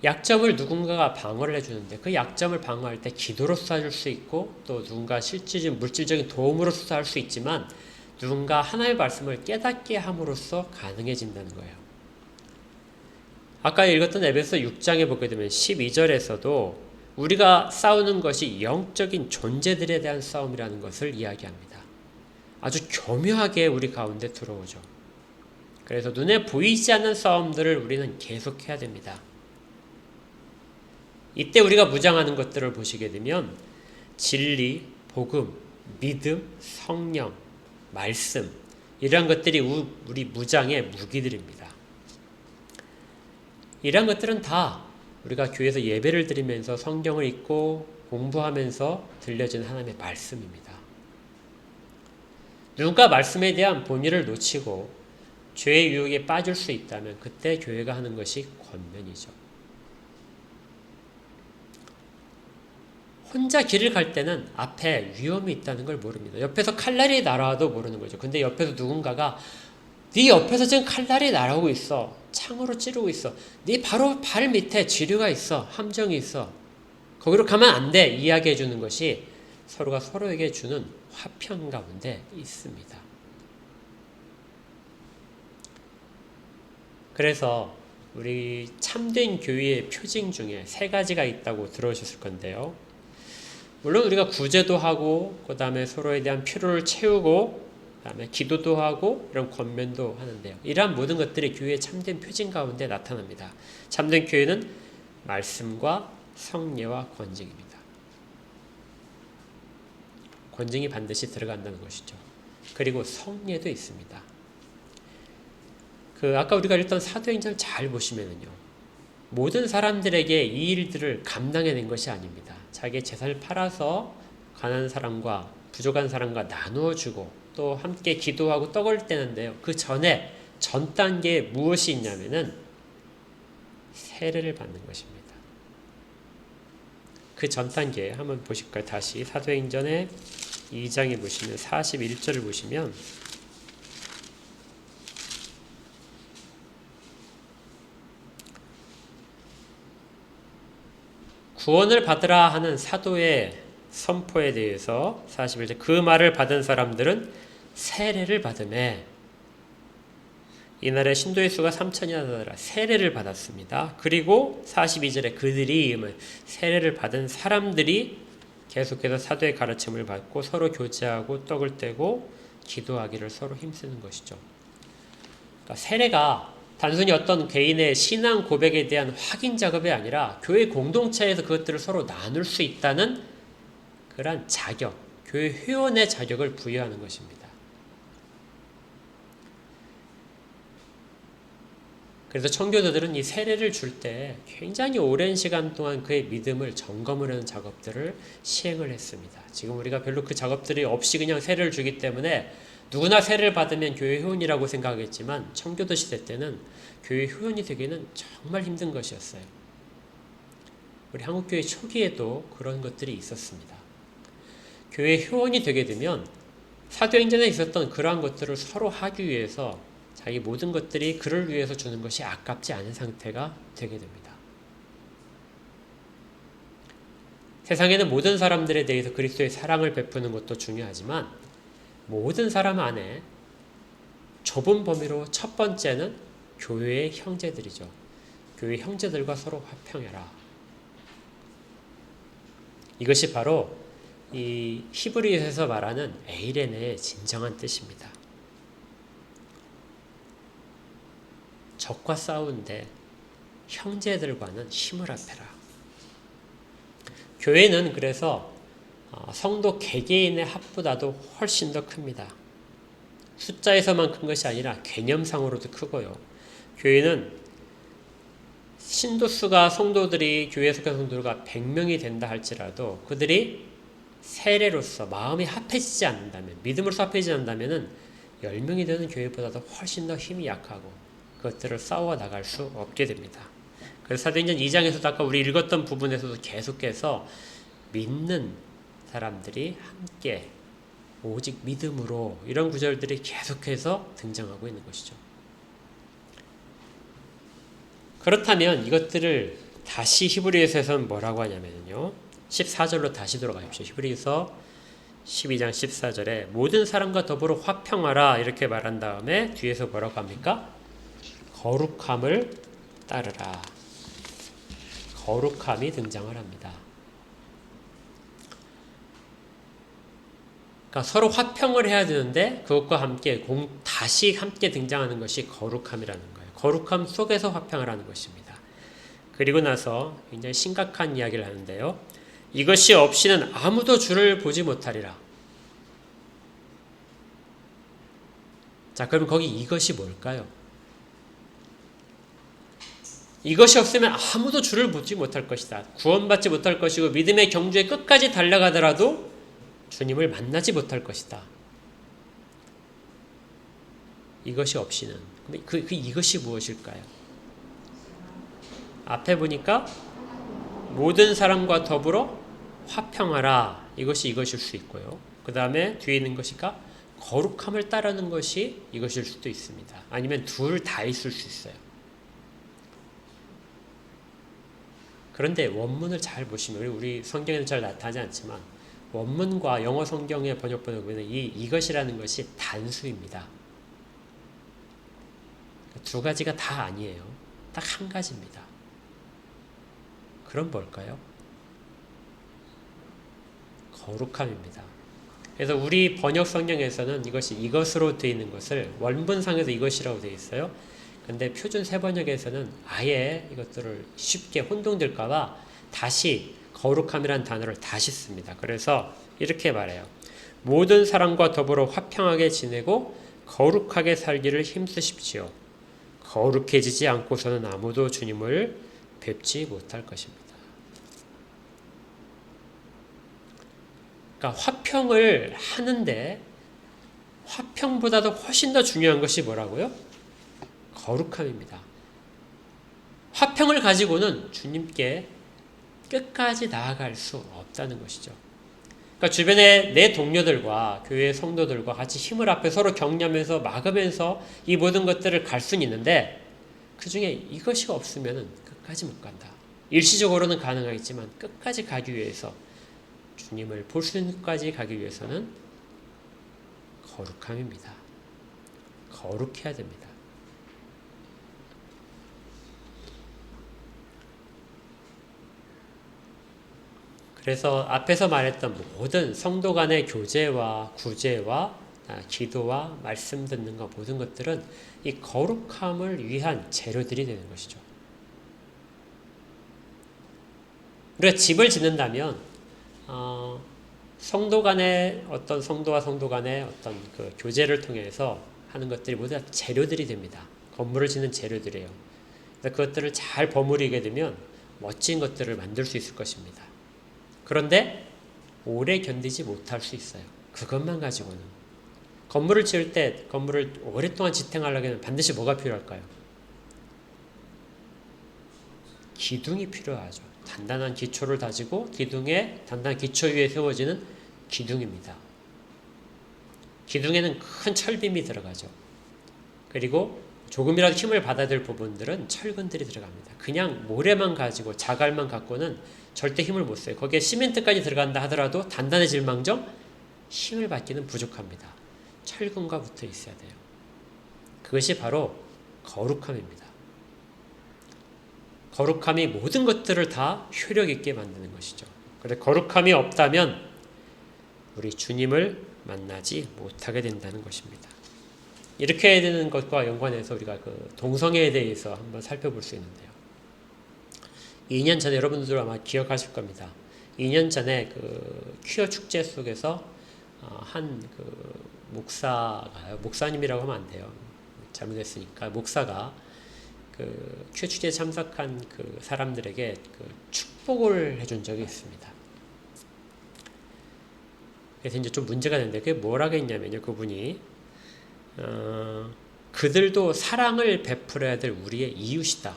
약점을 누군가가 방어를 해주는데 그 약점을 방어할 때 기도로서 할 수 있고 또 누군가 실질적인 물질적인 도움으로서 할 수 있지만 누군가 하나님의 말씀을 깨닫게 함으로써 가능해진다는 거예요. 아까 읽었던 에베소 6장에 보게 되면 12절에서도 우리가 싸우는 것이 영적인 존재들에 대한 싸움이라는 것을 이야기합니다. 아주 교묘하게 우리 가운데 들어오죠. 그래서 눈에 보이지 않는 싸움들을 우리는 계속해야 됩니다. 이때 우리가 무장하는 것들을 보시게 되면 진리, 복음, 믿음, 성령, 말씀 이런 것들이 우리 무장의 무기들입니다. 이런 것들은 다 우리가 교회에서 예배를 드리면서 성경을 읽고 공부하면서 들려진 하나님의 말씀입니다. 누군가 말씀에 대한 본의를 놓치고 죄의 유혹에 빠질 수 있다면 그때 교회가 하는 것이 권면이죠. 혼자 길을 갈 때는 앞에 위험이 있다는 걸 모릅니다. 옆에서 칼날이 날아와도 모르는 거죠. 근데 옆에서 누군가가 네 옆에서 지금 칼날이 날아오고 있어. 창으로 찌르고 있어. 네 바로 발 밑에 지류가 있어. 함정이 있어. 거기로 가면 안 돼. 이야기해 주는 것이 서로가 서로에게 주는 화평 가운데 있습니다. 그래서 우리 참된 교회의 표징 중에 3가지가 있다고 들어오셨을 건데요. 물론 우리가 구제도 하고 그 다음에 서로에 대한 필요를 채우고 그 다음에 기도도 하고 이런 권면도 하는데요. 이러한 모든 것들이 교회의 참된 표징 가운데 나타납니다. 참된 교회는 말씀과 성례와 권징입니다. 권징이 반드시 들어간다는 것이죠. 그리고 성례도 있습니다. 아까 우리가 읽던 사도행전을 잘 보시면은요. 모든 사람들에게 이 일들을 감당해낸 것이 아닙니다. 자기의 재산을 팔아서 가난한 사람과 부족한 사람과 나누어 주고 또 함께 기도하고 떡을 떼는데요. 그 전에 전 단계에 무엇이 있냐면은 세례를 받는 것입니다. 그 전 단계에 한번 보실까요? 다시 사도행전의 2장에 보시면 41절을 보시면 구원을 받으라 하는 사도의 선포에 대해서 41절 그 말을 받은 사람들은 세례를 받음에 이날에 신도의 수가 3,000이나 되더라. 세례를 받았습니다. 그리고 42절에 그들이 세례를 받은 사람들이 계속해서 사도의 가르침을 받고 서로 교제하고 떡을 떼고 기도하기를 서로 힘쓰는 것이죠. 그러니까 세례가 단순히 어떤 개인의 신앙 고백에 대한 확인 작업이 아니라 교회 공동체에서 그것들을 서로 나눌 수 있다는 그러한 자격, 교회 회원의 자격을 부여하는 것입니다. 그래서 청교도들은 이 세례를 줄 때 굉장히 오랜 시간 동안 그의 믿음을 점검을 하는 작업들을 시행을 했습니다. 지금 우리가 별로 그 작업들이 없이 그냥 세례를 주기 때문에 누구나 세례를 받으면 교회 회원이라고 생각하겠지만 청교도 시대 때는 교회 회원이 되기는 정말 힘든 것이었어요. 우리 한국교회 초기에도 그런 것들이 있었습니다. 교회 회원이 되게 되면 사도행전에 있었던 그러한 것들을 서로 하기 위해서 자기 모든 것들이 그를 위해서 주는 것이 아깝지 않은 상태가 되게 됩니다. 세상에는 모든 사람들에 대해서 그리스도의 사랑을 베푸는 것도 중요하지만 모든 사람 안에 좁은 범위로 첫 번째는 교회의 형제들이죠. 교회 형제들과 서로 화평해라. 이것이 바로 이 히브리서에서 말하는 에이레네의 진정한 뜻입니다. 적과 싸우는데 형제들과는 힘을 합해라. 교회는 그래서 성도 개개인의 합보다도 훨씬 더 큽니다. 숫자에서만 큰 것이 아니라 개념상으로도 크고요. 교회는 신도수가 성도들이 교회에 속한 성도가 100명이 된다 할지라도 그들이 세례로서 마음이 합해지지 않는다면, 믿음으로서 합해지지 않는다면 10명이 되는 교회보다도 훨씬 더 힘이 약하고 그것들을 싸워 나갈 수 없게 됩니다. 그래서 사도행전 2장에서도 아까 우리 읽었던 부분에서도 계속해서 믿는 사람들이 함께 오직 믿음으로 이런 구절들이 계속해서 등장하고 있는 것이죠. 그렇다면 이것들을 다시 히브리서에서는 뭐라고 하냐면요. 14절로 다시 돌아가십시오. 히브리서 12장 14절에 모든 사람과 더불어 화평하라 이렇게 말한 다음에 뒤에서 뭐라고 합니까? 거룩함을 따르라. 거룩함이 등장을 합니다. 그러니까 서로 화평을 해야 되는데 그것과 함께 다시 함께 등장하는 것이 거룩함이라는 거예요. 거룩함 속에서 화평을 하는 것입니다. 그리고 나서 굉장히 심각한 이야기를 하는데요. 이것이 없이는 아무도 주를 보지 못하리라. 자, 그럼 거기 이것이 뭘까요? 이것이 없으면 아무도 주를 보지 못할 것이다. 구원받지 못할 것이고 믿음의 경주에 끝까지 달려가더라도 주님을 만나지 못할 것이다. 이것이 없이는. 근데 그 이것이 무엇일까요? 앞에 보니까 모든 사람과 더불어 화평하라. 이것일 수 있고요. 그 다음에 뒤에 있는 것이가 거룩함을 따르는 것이 이것일 수도 있습니다. 아니면 둘 다 있을 수 있어요. 그런데 원문을 잘 보시면 우리 성경에는 잘 나타나지 않지만 원문과 영어 성경의 번역본을 보면 이것이라는 것이 단수입니다. 두 가지가 다 아니에요. 딱 한 가지입니다. 그럼 뭘까요? 거룩함입니다. 그래서 우리 번역 성경에서는 이것이 이것으로 되어 있는 것을 원문상에서 이것이라고 되어 있어요. 근데 표준 새번역에서는 아예 이것들을 쉽게 혼동될까봐 다시 거룩함이라는 단어를 다시 씁니다. 그래서 이렇게 말해요. 모든 사람과 더불어 화평하게 지내고 거룩하게 살기를 힘쓰십시오. 거룩해지지 않고서는 아무도 주님을 뵙지 못할 것입니다. 그러니까 화평을 하는데 화평보다도 훨씬 더 중요한 것이 뭐라고요? 거룩함입니다. 화평을 가지고는 주님께 끝까지 나아갈 수 없다는 것이죠. 그러니까 주변에 내 동료들과 교회 성도들과 같이 힘을 합해 서로 격려하면서 막으면서 이 모든 것들을 갈 수는 있는데 그 중에 이것이 없으면 끝까지 못 간다. 일시적으로는 가능하겠지만 끝까지 가기 위해서, 주님을 볼 수 있는 끝까지 가기 위해서는 거룩함입니다. 거룩해야 됩니다. 그래서 앞에서 말했던 모든 성도 간의 교제와 구제와 기도와 말씀 듣는 것, 모든 것들은 이 거룩함을 위한 재료들이 되는 것이죠. 우리가 집을 짓는다면 성도 간의 어떤 성도와 성도 간의 어떤 그 교제를 통해서 하는 것들이 모두 다 재료들이 됩니다. 건물을 짓는 재료들이에요. 그래서 그것들을 잘 버무리게 되면 멋진 것들을 만들 수 있을 것입니다. 그런데 오래 견디지 못할 수 있어요. 그것만 가지고는. 건물을 지을 때 건물을 오랫동안 지탱하려면 반드시 뭐가 필요할까요? 기둥이 필요하죠. 단단한 기초를 다지고 기둥에 단단한 기초 위에 세워지는 기둥입니다. 기둥에는 큰 철빔이 들어가죠. 그리고 조금이라도 힘을 받아야 될 부분들은 철근들이 들어갑니다. 그냥 모래만 가지고 자갈만 갖고는 절대 힘을 못 써요. 거기에 시멘트까지 들어간다 하더라도 단단해질 망정 힘을 받기는 부족합니다. 철근과 붙어 있어야 돼요. 그것이 바로 거룩함입니다. 거룩함이 모든 것들을 다 효력 있게 만드는 것이죠. 그런데 거룩함이 없다면 우리 주님을 만나지 못하게 된다는 것입니다. 이렇게 해야 되는 것과 연관해서 우리가 그 동성애에 대해서 한번 살펴볼 수 있는데요. 2년 전에 여러분들 아마 기억하실 겁니다. 2년 전에 그 퀴어 축제 속에서 한 그 목사님이라고 하면 안 돼요. 잘못했으니까 목사가 그 퀴어 축제에 참석한 그 사람들에게 그 축복을 해준 적이 있습니다. 그래서 이제 좀 문제가 되는데 그게 뭐라고 했냐면요. 그분이 그들도 사랑을 베풀어야 될 우리의 이웃이다.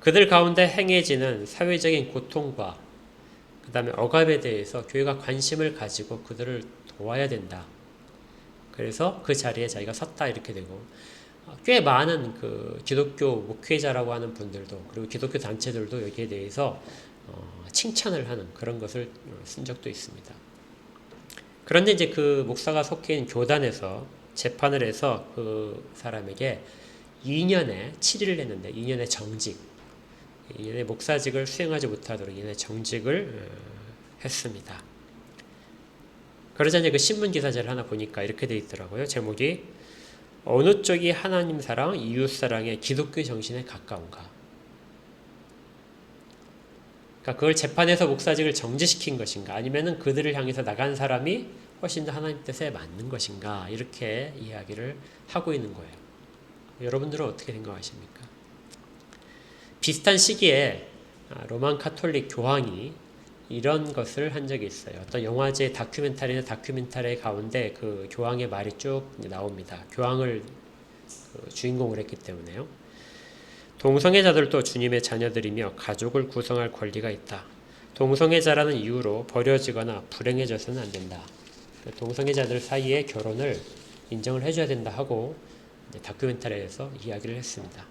그들 가운데 행해지는 사회적인 고통과 그 다음에 억압에 대해서 교회가 관심을 가지고 그들을 도와야 된다. 그래서 그 자리에 자기가 섰다 이렇게 되고 꽤 많은 그 기독교 목회자라고 하는 분들도 그리고 기독교 단체들도 여기에 대해서 칭찬을 하는 그런 것을 쓴 적도 있습니다. 그런데 이제 그 목사가 속해 있는 교단에서 재판을 해서 그 사람에게 2년의 7일을 했는데 2년의 정직, 2년의 목사직을 수행하지 못하도록 2년의 정직을 했습니다. 그러자 이제 그 신문 기사를 하나 보니까 이렇게 돼 있더라고요. 제목이 어느 쪽이 하나님 사랑, 이웃 사랑의 기독교 정신에 가까운가? 그러니까 그걸 재판에서 목사직을 정지시킨 것인가? 아니면은 그들을 향해서 나간 사람이 훨씬 더 하나님 뜻에 맞는 것인가? 이렇게 이야기를 하고 있는 거예요. 여러분들은 어떻게 생각하십니까? 비슷한 시기에 로만 카톨릭 교황이 이런 것을 한 적이 있어요. 어떤 영화제 다큐멘터리 가운데 그 교황의 말이 쭉 나옵니다. 교황을 주인공으로 했기 때문에요. 동성애자들도 주님의 자녀들이며 가족을 구성할 권리가 있다. 동성애자라는 이유로 버려지거나 불행해져서는 안 된다. 동성애자들 사이에 결혼을 인정을 해줘야 된다 하고 다큐멘터리에서 이야기를 했습니다.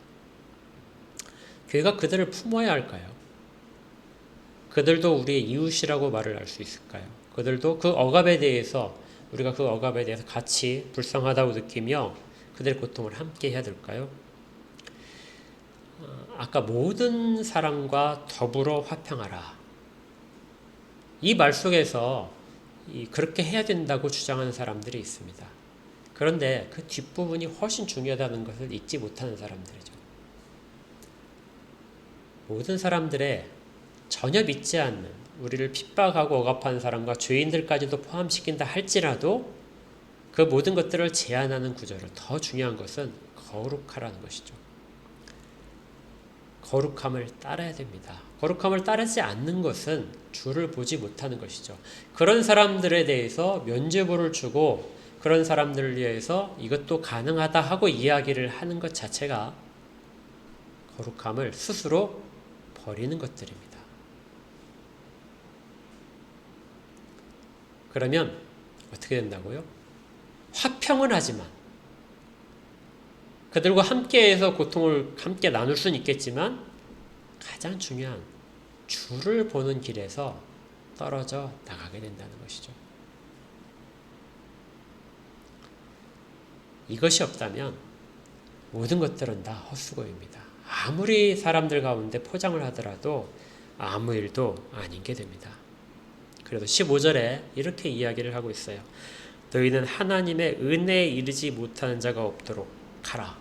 교회가 그들을 품어야 할까요? 그들도 우리의 이웃이라고 말을 할 수 있을까요? 그들도 그 억압에 대해서 우리가 그 억압에 대해서 같이 불쌍하다고 느끼며 그들의 고통을 함께 해야 될까요? 아까 모든 사람과 더불어 화평하라. 이 말 속에서 그렇게 해야 된다고 주장하는 사람들이 있습니다. 그런데 그 뒷부분이 훨씬 중요하다는 것을 잊지 못하는 사람들이죠. 모든 사람들의 전혀 믿지 않는 우리를 핍박하고 억압하는 사람과 죄인들까지도 포함시킨다 할지라도 그 모든 것들을 제한하는 구절을 더 중요한 것은 거룩하라는 것이죠. 거룩함을 따라야 됩니다. 거룩함을 따르지 않는 것은 주를 보지 못하는 것이죠. 그런 사람들에 대해서 면죄부를 주고 그런 사람들을 위해서 이것도 가능하다 하고 이야기를 하는 것 자체가 거룩함을 스스로 버리는 것들입니다. 그러면 어떻게 된다고요? 화평은 하지만 그들과 함께해서 고통을 함께 나눌 수는 있겠지만 가장 중요한 주를 보는 길에서 떨어져 나가게 된다는 것이죠. 이것이 없다면 모든 것들은 다 헛수고입니다. 아무리 사람들 가운데 포장을 하더라도 아무 일도 아닌 게 됩니다. 그래도 15절에 이렇게 이야기를 하고 있어요. 너희는 하나님의 은혜에 이르지 못하는 자가 없도록 하라.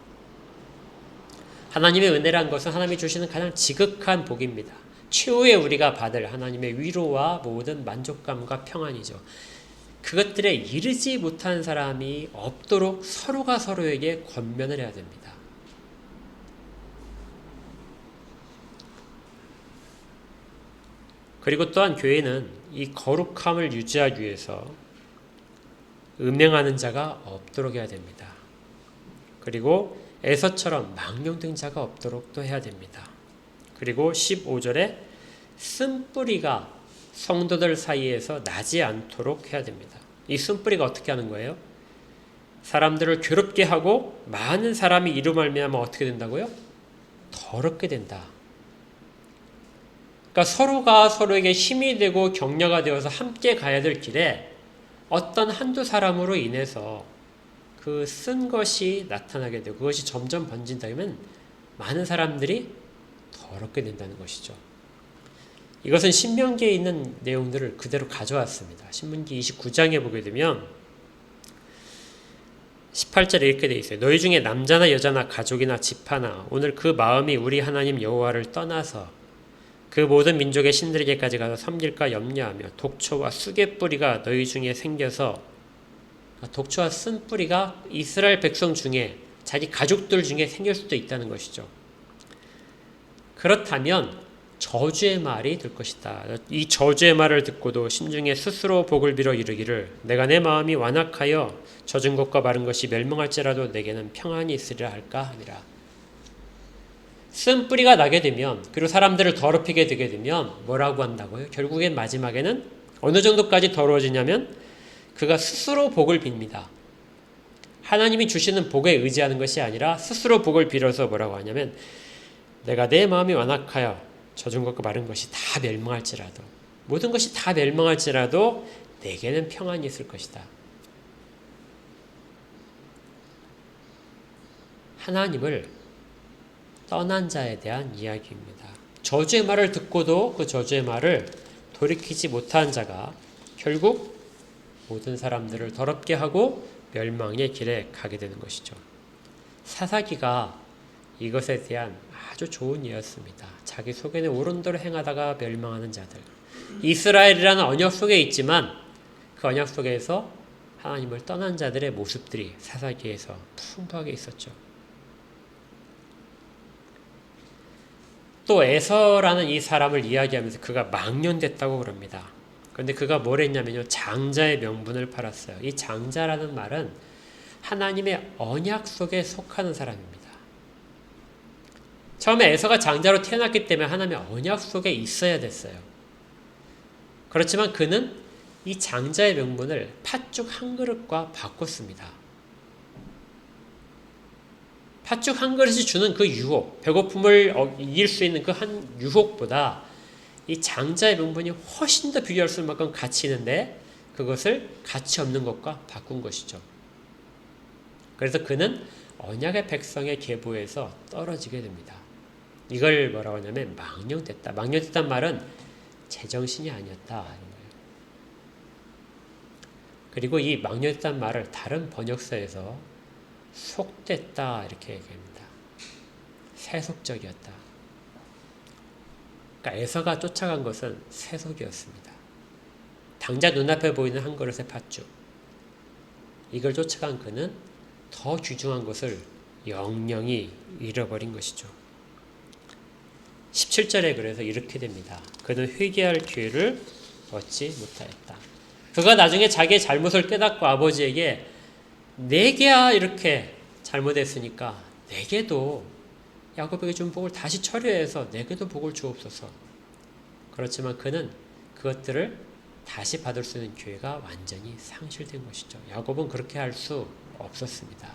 하나님의 은혜란 것은 하나님이 주시는 가장 지극한 복입니다. 최후에 우리가 받을 하나님의 위로와 모든 만족감과 평안이죠. 그것들에 이르지 못한 사람이 없도록 서로가 서로에게 권면을 해야 됩니다. 그리고 또한 교회는 이 거룩함을 유지하기 위해서 음행하는 자가 없도록 해야 됩니다. 그리고 에서처럼 망령된 자가 없도록 또 해야 됩니다. 그리고 15절에 쓴뿌리가 성도들 사이에서 나지 않도록 해야 됩니다. 이 쓴뿌리가 어떻게 하는 거예요? 사람들을 괴롭게 하고 많은 사람이 이로 말미암아 어떻게 된다고요? 더럽게 된다. 그러니까 서로가 서로에게 힘이 되고 격려가 되어서 함께 가야 될 길에 어떤 한두 사람으로 인해서 그 쓴 것이 나타나게 되고 그것이 점점 번진다면 많은 사람들이 더럽게 된다는 것이죠. 이것은 신명기에 있는 내용들을 그대로 가져왔습니다. 신명기 29장에 보게 되면 18절에 이렇게 되어 있어요. 너희 중에 남자나 여자나 가족이나 집하나 오늘 그 마음이 우리 하나님 여호와를 떠나서 그 모든 민족의 신들에게까지 가서 섬길까 염려하며 독초와 쑥의 뿌리가 너희 중에 생겨서 독초와 쓴 뿌리가 이스라엘 백성 중에 자기 가족들 중에 생길 수도 있다는 것이죠. 그렇다면 저주의 말이 들 것이다. 이 저주의 말을 듣고도 심중에 스스로 복을 빌어 이르기를 내가 내 마음이 완악하여 젖은 것과 마른 것이 멸망할지라도 내게는 평안이 있으리라 할까 하니라. 쓴 뿌리가 나게 되면 그리고 사람들을 더럽히게 되게 되면 뭐라고 한다고요? 결국엔 마지막에는 어느 정도까지 더러워지냐면 그가 스스로 복을 빕니다. 하나님이 주시는 복에 의지하는 것이 아니라 스스로 복을 빌어서 뭐라고 하냐면 내가 내 마음이 완악하여 젖은 것과 마른 것이 다 멸망할지라도 모든 것이 다 멸망할지라도 내게는 평안이 있을 것이다. 하나님을 떠난 자에 대한 이야기입니다. 저주의 말을 듣고도 그 저주의 말을 돌이키지 못한 자가 결국 모든 사람들을 더럽게 하고 멸망의 길에 가게 되는 것이죠. 사사기가 이것에 대한 아주 좋은 예였습니다. 자기 속에는 옳은 대로 행하다가 멸망하는 자들. 이스라엘이라는 언약 속에 있지만 그 언약 속에서 하나님을 떠난 자들의 모습들이 사사기에서 풍부하게 있었죠. 또 에서라는 이 사람을 이야기하면서 그가 망령됐다고 그럽니다. 그런데 그가 뭘 했냐면요. 장자의 명분을 팔았어요. 이 장자라는 말은 하나님의 언약 속에 속하는 사람입니다. 처음에 에서가 장자로 태어났기 때문에 하나님의 언약 속에 있어야 됐어요. 그렇지만 그는 이 장자의 명분을 팥죽 한 그릇과 바꿨습니다. 팥죽 한 그릇이 주는 그 유혹, 배고픔을 이길 수 있는 그 한 유혹보다 이 장자의 명분이 훨씬 더 비교할 수 없는 만큼 가치 있는데 그것을 가치 없는 것과 바꾼 것이죠. 그래서 그는 언약의 백성의 계보에서 떨어지게 됩니다. 이걸 뭐라고 하냐면 망령됐다. 망령됐단 말은 제정신이 아니었다. 그리고 이 망령됐다는 말을 다른 번역서에서 속됐다 이렇게 얘기합니다. 세속적이었다. 그러니까 에서가 쫓아간 것은 세속이었습니다. 당장 눈앞에 보이는 한 그릇의 팥죽. 이걸 쫓아간 그는 더 귀중한 것을 영영히 잃어버린 것이죠. 17절에 그래서 이렇게 됩니다. 그는 회개할 기회를 얻지 못하였다. 그가 나중에 자기의 잘못을 깨닫고 아버지에게 내게야 이렇게 잘못했으니까 내게도 야곱에게 준 복을 다시 처리해서 내게도 복을 주옵소서. 그렇지만 그는 그것들을 다시 받을 수 있는 기회가 완전히 상실된 것이죠. 야곱은 그렇게 할 수 없었습니다.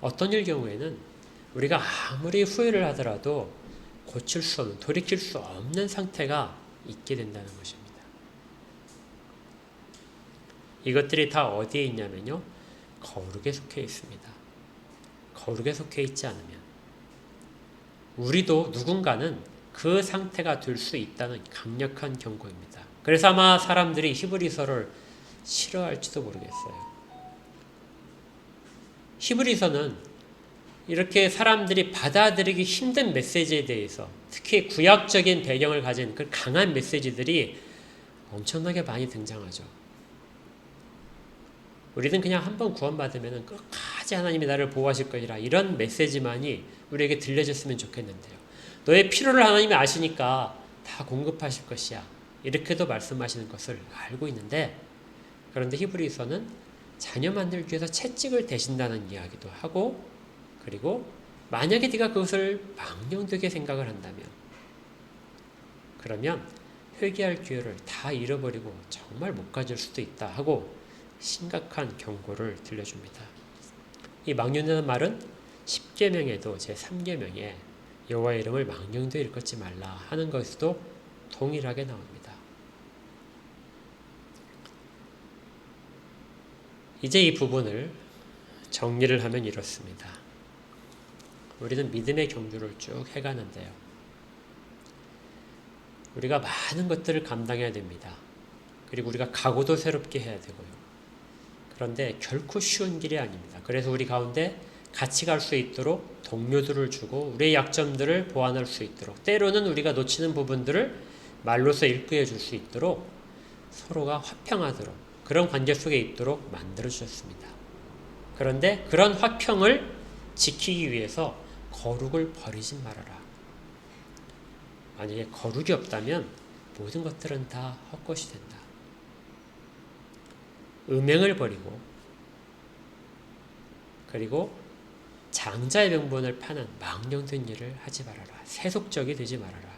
어떤 일 경우에는 우리가 아무리 후회를 하더라도 고칠 수 없는, 돌이킬 수 없는 상태가 있게 된다는 것입니다. 이것들이 다 어디에 있냐면요, 거룩에 속해 있습니다. 거룩에 속해 있지 않으면 우리도 누군가는 그 상태가 될 수 있다는 강력한 경고입니다. 그래서 아마 사람들이 히브리서를 싫어할지도 모르겠어요. 히브리서는 이렇게 사람들이 받아들이기 힘든 메시지에 대해서, 특히 구약적인 배경을 가진 그 강한 메시지들이 엄청나게 많이 등장하죠. 우리는 그냥 한번 구원받으면 끝까지 하나님이 나를 보호하실 것이라, 이런 메시지만이 우리에게 들려졌으면 좋겠는데요. 너의 필요를 하나님이 아시니까 다 공급하실 것이야, 이렇게도 말씀하시는 것을 알고 있는데, 그런데 히브리서는 자녀 만들기 위해서 채찍을 대신다는 이야기도 하고, 그리고 만약에 네가 그것을 망령되게 생각을 한다면, 그러면 회개할 기회를 다 잃어버리고 정말 못 가질 수도 있다 하고 심각한 경고를 들려줍니다. 이 망령되는 말은 10계명에도 제3계명에 여호와의 이름을 망령되이 일컫지 말라 하는 것에도 동일하게 나옵니다. 이제 이 부분을 정리를 하면 이렇습니다. 우리는 믿음의 경주를 쭉 해가는데요, 우리가 많은 것들을 감당해야 됩니다. 그리고 우리가 각오도 새롭게 해야 되고요. 그런데 결코 쉬운 길이 아닙니다. 그래서 우리 가운데 같이 갈 수 있도록 동료들을 주고 우리의 약점들을 보완할 수 있도록, 때로는 우리가 놓치는 부분들을 말로서 일구해 줄 수 있도록 서로가 화평하도록, 그런 관계 속에 있도록 만들어 주셨습니다. 그런데 그런 화평을 지키기 위해서 거룩을 버리지 말아라. 만약에 거룩이 없다면 모든 것들은 다 헛것이 된다. 음행을 버리고, 그리고 장자의 명분을 파는 망령된 일을 하지 말아라. 세속적이 되지 말아라.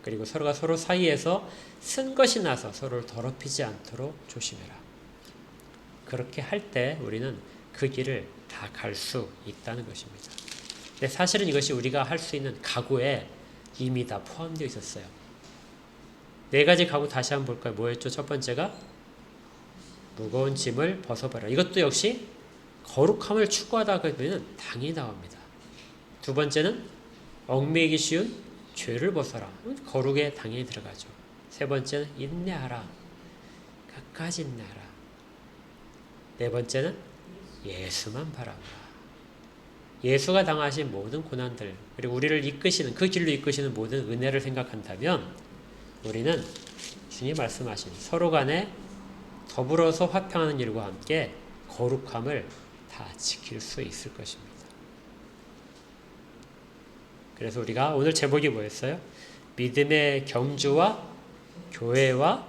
그리고 서로가 서로 사이에서 쓴 것이 나서 서로를 더럽히지 않도록 조심해라. 그렇게 할 때 우리는 그 길을 다 갈 수 있다는 것입니다. 근데 사실은 이것이 우리가 할 수 있는 각오에 이미 다 포함되어 있었어요. 4가지 각오 다시 한번 볼까요? 뭐였죠? 첫 번째가 무거운 짐을 벗어버려. 이것도 역시 거룩함을 추구하다 보면 당연히 나옵니다. 두 번째는 얽매이기 쉬운 죄를 벗어라. 거룩에 당연히 들어가죠. 세 번째는 인내하라. 끝까지 인내하라. 네 번째는 예수만 바라보라. 예수가 당하신 모든 고난들, 그리고 우리를 이끄시는, 그 길로 이끄시는 모든 은혜를 생각한다면 우리는 주님 말씀하신 서로 간에 더불어서 화평하는 일과 함께 거룩함을 다 지킬 수 있을 것입니다. 그래서 우리가 오늘 제목이 뭐였어요? 믿음의 경주와 교회와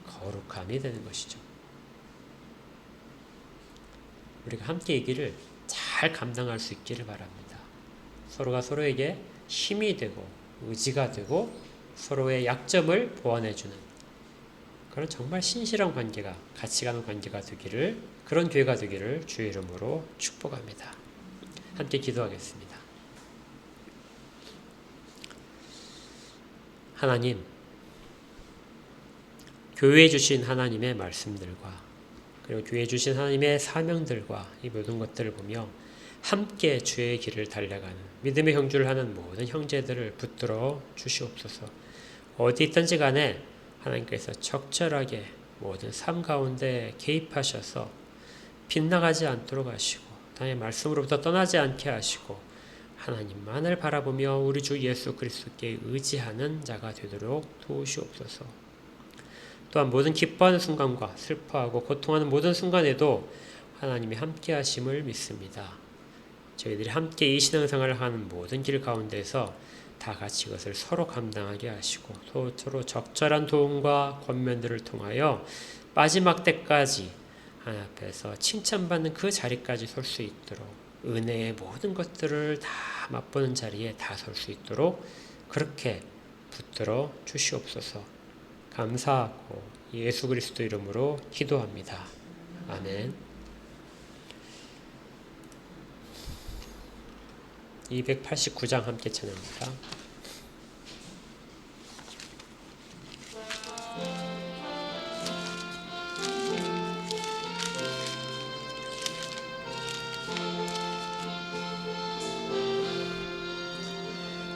거룩함이 되는 것이죠. 우리가 함께 이 길을 잘 감당할 수 있기를 바랍니다. 서로가 서로에게 힘이 되고 의지가 되고 서로의 약점을 보완해주는 그런 정말 신실한 관계가, 같이 가는 관계가 되기를, 그런 교회가 되기를 주의 이름으로 축복합니다. 함께 기도하겠습니다. 하나님, 교회에 주신 하나님의 말씀들과 그리고 교회에 주신 하나님의 사명들과 이 모든 것들을 보며 함께 주의 길을 달려가는 믿음의 경주를 하는 모든 형제들을 붙들어 주시옵소서. 어디 있든지 간에 하나님께서 적절하게 모든 삶 가운데 개입하셔서 빗나가지 않도록 하시고 하나님의 말씀으로부터 떠나지 않게 하시고 하나님만을 바라보며 우리 주 예수 그리스도께 의지하는 자가 되도록 도우시옵소서. 또한 모든 기뻐하는 순간과 슬퍼하고 고통하는 모든 순간에도 하나님이 함께 하심을 믿습니다. 저희들이 함께 이 신앙생활을 하는 모든 길 가운데서 다 같이 이것을 서로 감당하게 하시고 또 서로 적절한 도움과 권면들을 통하여 마지막 때까지 하나님 앞에서 칭찬받는 그 자리까지 설 수 있도록, 은혜의 모든 것들을 다 맛보는 자리에 다 설 수 있도록 그렇게 붙들어 주시옵소서. 감사하고 예수 그리스도 이름으로 기도합니다. 아멘. 289장 함께 찬양합니다.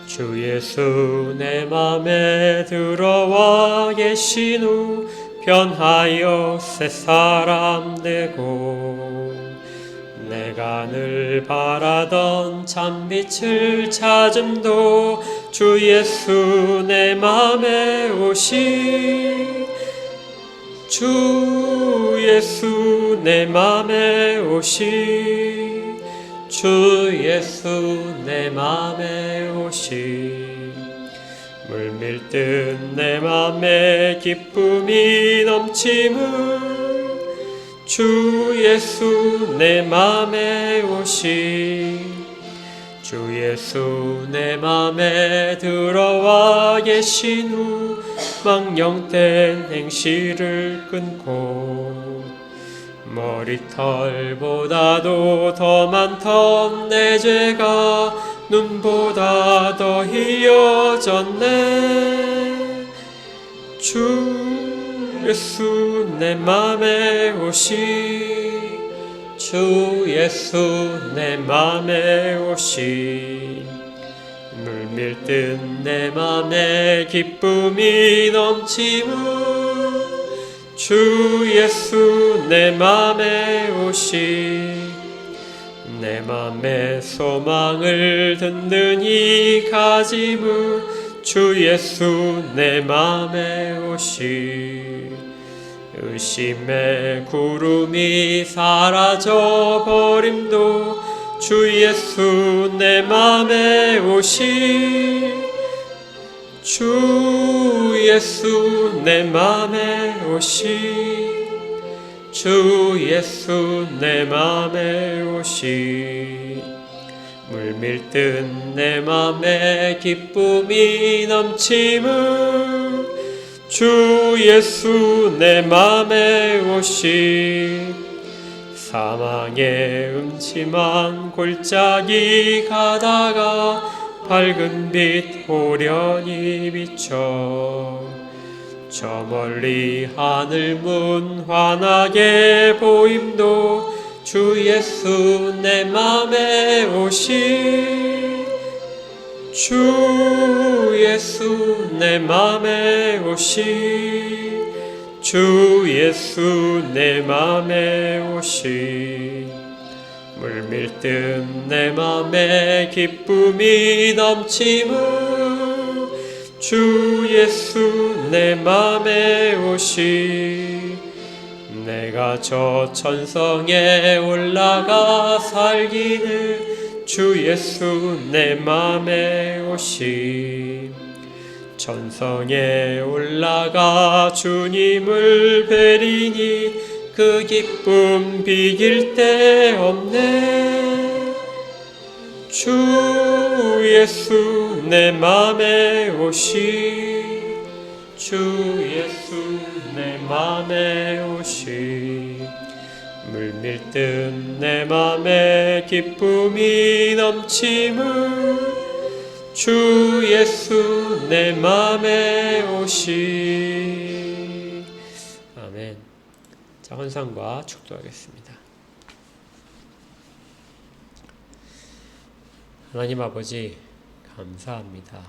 주 예수 내 맘에 들어와 계신 후 변하여 새 사람 되고 내가 늘 바라던 참빛을 찾음도 주 예수 내 맘에 오시 주 예수 내 맘에 오시 주 예수 내 맘에 오시 물밀듯 내 맘에 기쁨이 넘침을 주 예수 내 맘에 오시 주 예수 내 맘에 들어와 계신 후 망령된 행실을 끊고 머리털보다도 더 많던 내 죄가 눈보다 더 희어졌네 주 예수 내 맘에 오시 주 예수 내 맘에 오시 물밀듯 내 맘에 기쁨이 넘치무 주 예수 내 맘에 오시 내 맘에 소망을 든든히 가지무 주 예수 내 맘에 오시 의심의 구름이 사라져 버림도 주 예수 내 맘에 오시 주 예수 내 맘에 오시 주 예수 내 맘에 오시 물밀듯 내 맘에 기쁨이 넘침을 주 예수 내 맘에 오시 사망의 음침한 골짜기 가다가 밝은 빛 호련히 비춰 저 멀리 하늘 문 환하게 보임도 주 예수 내 맘에 오시 주 예수 내 맘에 오시 주 예수 내 맘에 오시 물밀듯 내 맘에 기쁨이 넘치무 주 예수 내 맘에 오시 내가 저 천성에 올라가 살기를 주 예수 내 맘에 오시 천성에 올라가 주님을 뵈리니 그 기쁨 비길 데 없네 주 예수 내 맘에 오시 주 예수 내 맘에 오시 물밀듯 내 맘에 기쁨이 넘침을 주 예수 내 맘에 오시 아멘. 자, 헌상과 축도하겠습니다. 하나님 아버지 감사합니다.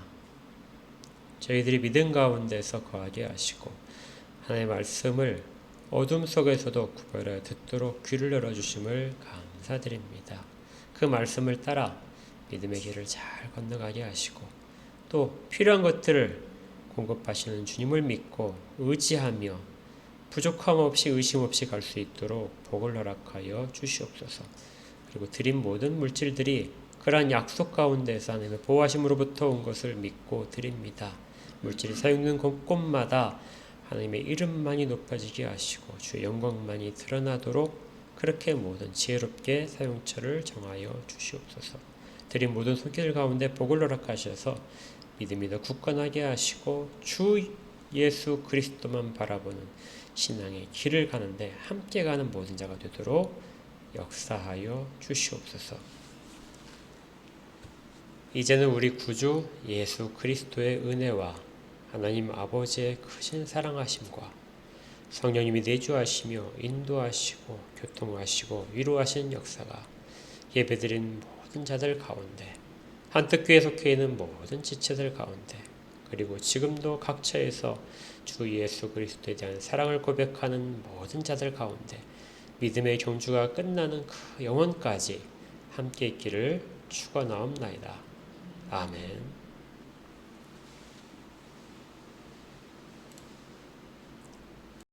저희들이 믿음 가운데서 거하게 하시고 하나님의 말씀을 어둠 속에서도 구별하여 듣도록 귀를 열어주심을 감사드립니다. 그 말씀을 따라 믿음의 길을 잘 건너가게 하시고 또 필요한 것들을 공급하시는 주님을 믿고 의지하며 부족함 없이 의심 없이 갈 수 있도록 복을 허락하여 주시옵소서. 그리고 드린 모든 물질들이 그러한 약속 가운데서 하나님의 보호하심으로부터 온 것을 믿고 드립니다. 물질이 사용되는 곳곳마다 하나님의 이름만이 높아지게 하시고 주의 영광만이 드러나도록 그렇게 모든 지혜롭게 사용처를 정하여 주시옵소서. 드린 모든 손길 가운데 복을 허락하셔서 믿음이 더 굳건하게 하시고 주 예수 그리스도만 바라보는 신앙의 길을 가는데 함께 가는 모든 자가 되도록 역사하여 주시옵소서. 이제는 우리 구주 예수 그리스도의 은혜와 하나님 아버지의 크신 사랑하심과 성령님이 내주하시며 인도하시고 교통하시고 위로하시는 역사가 예배드린 모든 자들 가운데, 한뜻교회에 속해 있는 모든 지체들 가운데, 그리고 지금도 각처에서 주 예수 그리스도에 대한 사랑을 고백하는 모든 자들 가운데 믿음의 경주가 끝나는 그 영혼까지 함께 있기를 축원하옵나이다. 아멘.